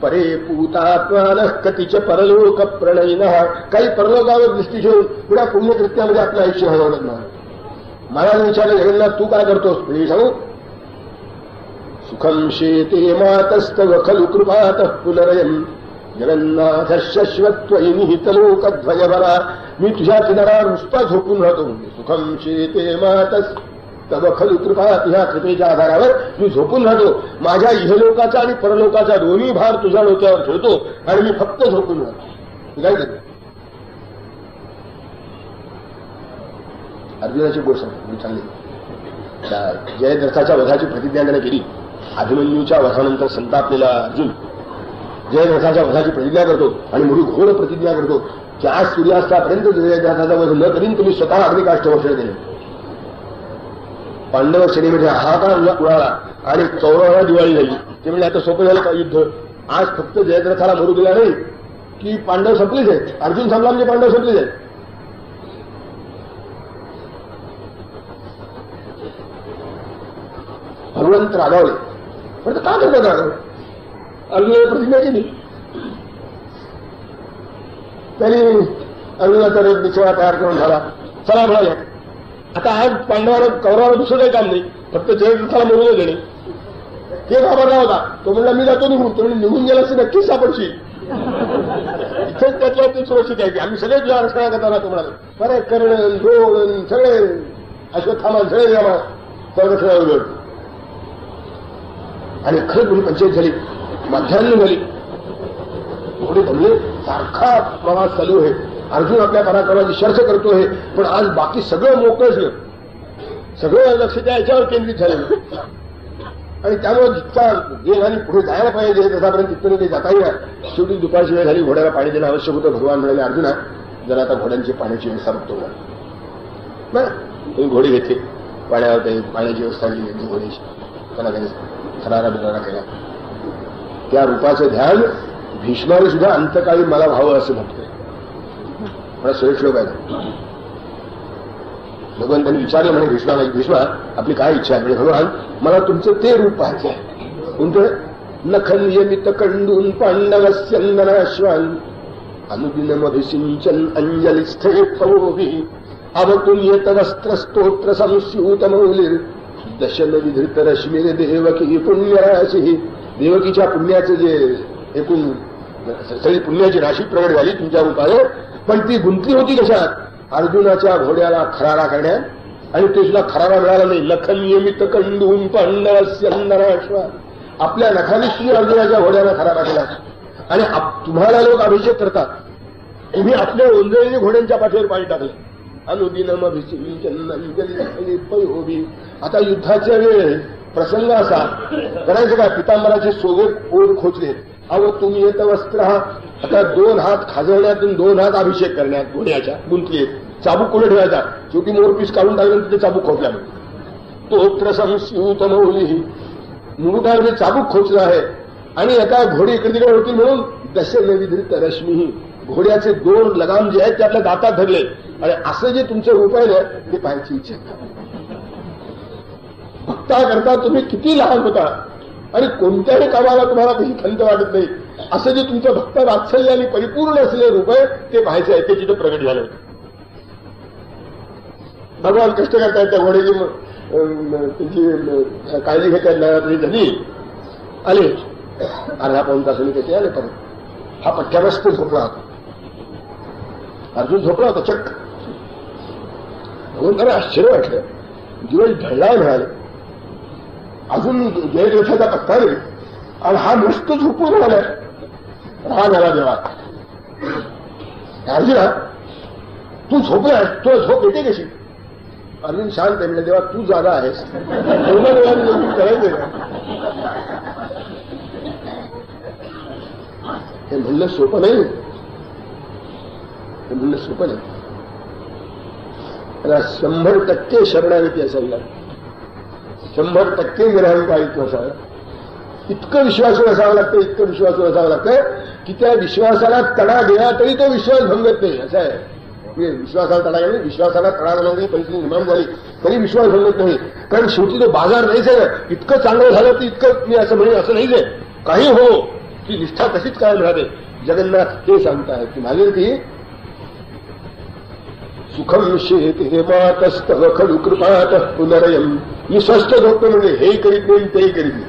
परे पूतात्मान कतिच परलोक प्रणयीन काही परलोकावर दृष्टी ठेवून पुढ्या पुण्यकृत्यामध्ये आपलं आयुष्य हरवत नाही. महाराज विचारलं जगन्नाथ तू काय करतोस? मी सांगू सुखम शेते मातस्तव खलु कृपातः पुनरयम् जगन्नाथ शश्वत्वयि निहितलोकध्वजबला. मी तुझ्या किनाऱ्यावर नुसता झोपून राहतो म्हणजे सुखम शेते मातस्तव खलु कृपा. तुझ्या कृपेच्या आधारावर मी झोपून राहतो. माझ्या इहलोकाचा आणि परलोकाचा दोन्ही भार तुझ्या डोक्यावर ठेवतो आणि मी फक्त झोपून राहतो. काय करतो? अर्जुनाची गोष्ट चांगली. जयद्रथाच्या वधाची प्रतिज्ञा त्याने केली. अभिमन्यूच्या वधानंतर संतापलेला अर्जुन जयद्रथाच्या वधाची प्रतिज्ञा करतो आणि मोठी घोर प्रतिज्ञा करतो की आज सूर्यास्तापर्यंत जयद्रथाचा वध न करीन तुम्ही स्वतः अग्निकाष्ठ वस्त्र दिले. पांडव सेनेमध्ये हाहाकार उडाला आणि 14 दिवाळी झाली. ते म्हणजे आता सोपं झालं का युद्ध? आज फक्त जयद्रथाला मरू दिला नाही की पांडव संपलेच आहेत. अर्जुन संपला म्हणजे पांडव संपलेच आहेत. भगवंत रागावले. पण का करतात रागावले? अर्जुनाने प्रतिज्ञा केली. त्यांनी अर्जुनाचा बिछवा तयार करून झाला. चला म्हणाले आता आज पांडवाला कौरवाला दुसरं काही काम नाही, फक्त जयद्रथाला मरू न देणे. ते घाबरला होता. तो म्हणला मी जातो निघून. तो म्हणजे निघून गेला असं नक्कीच सापडशील. इथेच त्याच्या ते सुरक्षित आहे की आम्ही सगळे तुझ्या रक्षणा करता ना. तो म्हणाले बरं कर्ण द्रोण सगळे अश्वत्थामा सगळे संरक्षणावर. आणि खरंच म्हणून पंचायत झाली. मध्यान्ह झाली. थोडे दमले. सारखा प्रवास चालू आहे. अर्जुन आपल्या पराक्रमाची शर्थ करतोय. पण आज बाकी सगळं मोकळं, सगळं लक्ष त्या याच्यावर केंद्रित झालेलं. आणि त्यामुळे जितका वेगाने पुढे जायला पाहिजे तसापर्यंत तिथपर्यंत ते जाता येईल. शेवटी दुपारची वेळ झाली. घोड्याला पाणी देणं आवश्यक होतं. भगवान म्हणाले अर्जुना जरा आता घोड्यांची पाण्याची व्यवस्था बघतो ना. तुम्ही घोडे घेतले. पाण्यावर काही पाण्याची व्यवस्था केली घोड्याची. त्यांना काही खरारा बिरारा केला. त्या रूपाचं ध्यान भीष्माने सुद्धा अंतकाळी मला व्हावं असं म्हणतोय. मला सुरेश लोक आहेत. भगवंतांनी विचारलं म्हणे भीष्माला भीष्मा आपली काय इच्छा आहे? म्हणजे भगवान मला तुमचं ते रूप पाहायचं आहे. कोणतं? नखनियमित कंडून पांडवस्यंदनाश्वान अनुदिनमभिसिंचन अंजलिस्थे पवोभि अवतुन येत वस्त्र स्तोत्र संस्यूत मौलिर दशन विधृत रश्मीर देवकी पुण्यराशी. देवकीच्या पुण्याचं जे एकूण सगळी पुण्याची राशी प्रगट झाली तुमच्या रूपाने. पण ती गुंतली होती कशात? अर्जुनाच्या घोड्याला खरारा करण्यात. आणि ते सुद्धा खरारा मिळाला नाही. लखन नियमित कंडून पांडवस्यंदनाश्वान. आपल्या नखाने श्री अर्जुनाच्या घोड्याला खरारा केला. आणि तुम्हाला लोक अभिषेक करतात. तुम्ही आपल्या ओंजळीने घोड्यांच्या पाठीवर पाणी टाकले. अनुदिनमभिसिंचन अंजली. आता युद्धाच्या वेळ प्रसंग असा करायचं काय? पितांबराचे सोगे ओढ खोचले. अव तुम्ही येत वस्त्र. आता 2 हात खाजवण्यातून 2 हात अभिषेक करण्यात घोड्याच्या गुंतले. चाबूक कुठे ठेवायचा? शेवटी मोरपीस काढून टाकलं तिथे चाबूक खोचला. स्तोत्र संस्यूत मौली. मुरुटामध्ये चाबूक खोचला आहे. आणि आता घोडे इकडे तिकडे होतील म्हणून दशन विधृत रश्मी. घोड्याचे 2 लगाम जे आहेत ते आपल्या दातात धरले. आणि असं जे तुमचं रूप आहे ना ते पाहायची इच्छा. भक्ता करता तुम्ही किती लहान होता आणि कोणत्याही कामाला तुम्हाला काही खंत वाटत नाही. असं जे तुमचं भक्त वात्सल्याने परिपूर्ण असलेलं रूप आहे ते पाहायचं आहे. ते तिथे प्रगट झालं होतं. भगवान कष्ट करतायत त्या घोड्याची त्यांची काळजी घेतायत. तरी झाली आले. अर्धा पाऊण तासाने त्याचे आले परत. हा पठ्यावस्थेत झोपला होता. अर्जुन झोपला होता चक्क. भगवंताला आश्चर्य वाटलं. दिवस ढळला मिळाले. अजून जयद्रथाचा पत्ता नाही आणि हा मस्त झोपून राहिलाय. राग आला देवा. अर्जुना तू झोपलास, तुला झोप येते कशी? अर्जुन शांत आहे, म्हणजे देवा तू जागा आहेस, करायचं का? हे म्हणणं सोपं नाही, हे म्हणणं सोपं नाही. त्याला 100% शरणागती असावी लागते, 100% निरहंकारित्व असावं, इतकं विश्वासू असावं लागतं, इतकं विश्वासू असावं लागतं की त्या विश्वासाला तडा गेला तरी तो विश्वास भंगत नाही. असं आहे, विश्वासाला तडा गेला, विश्वासाला तडा बनवण्याची परिस्थिती निर्माण झाली तरी विश्वास भंगत नाही. कारण शेवटी तो बाजार नाहीच आहे. इतकं चांगलं झालं तर इतकं मी असं म्हणेन असं नाहीच आहे. काही हो, ती निष्ठा तशीच कायम राहते. जगन्नाथ ते सांगतायत की माझे ती सुखम शेत हे मातस्तव खलु कृपात पुनरयम. मी स्वस्थ झोपतो म्हणजे हेही करीत नाही तेही करीत नाही.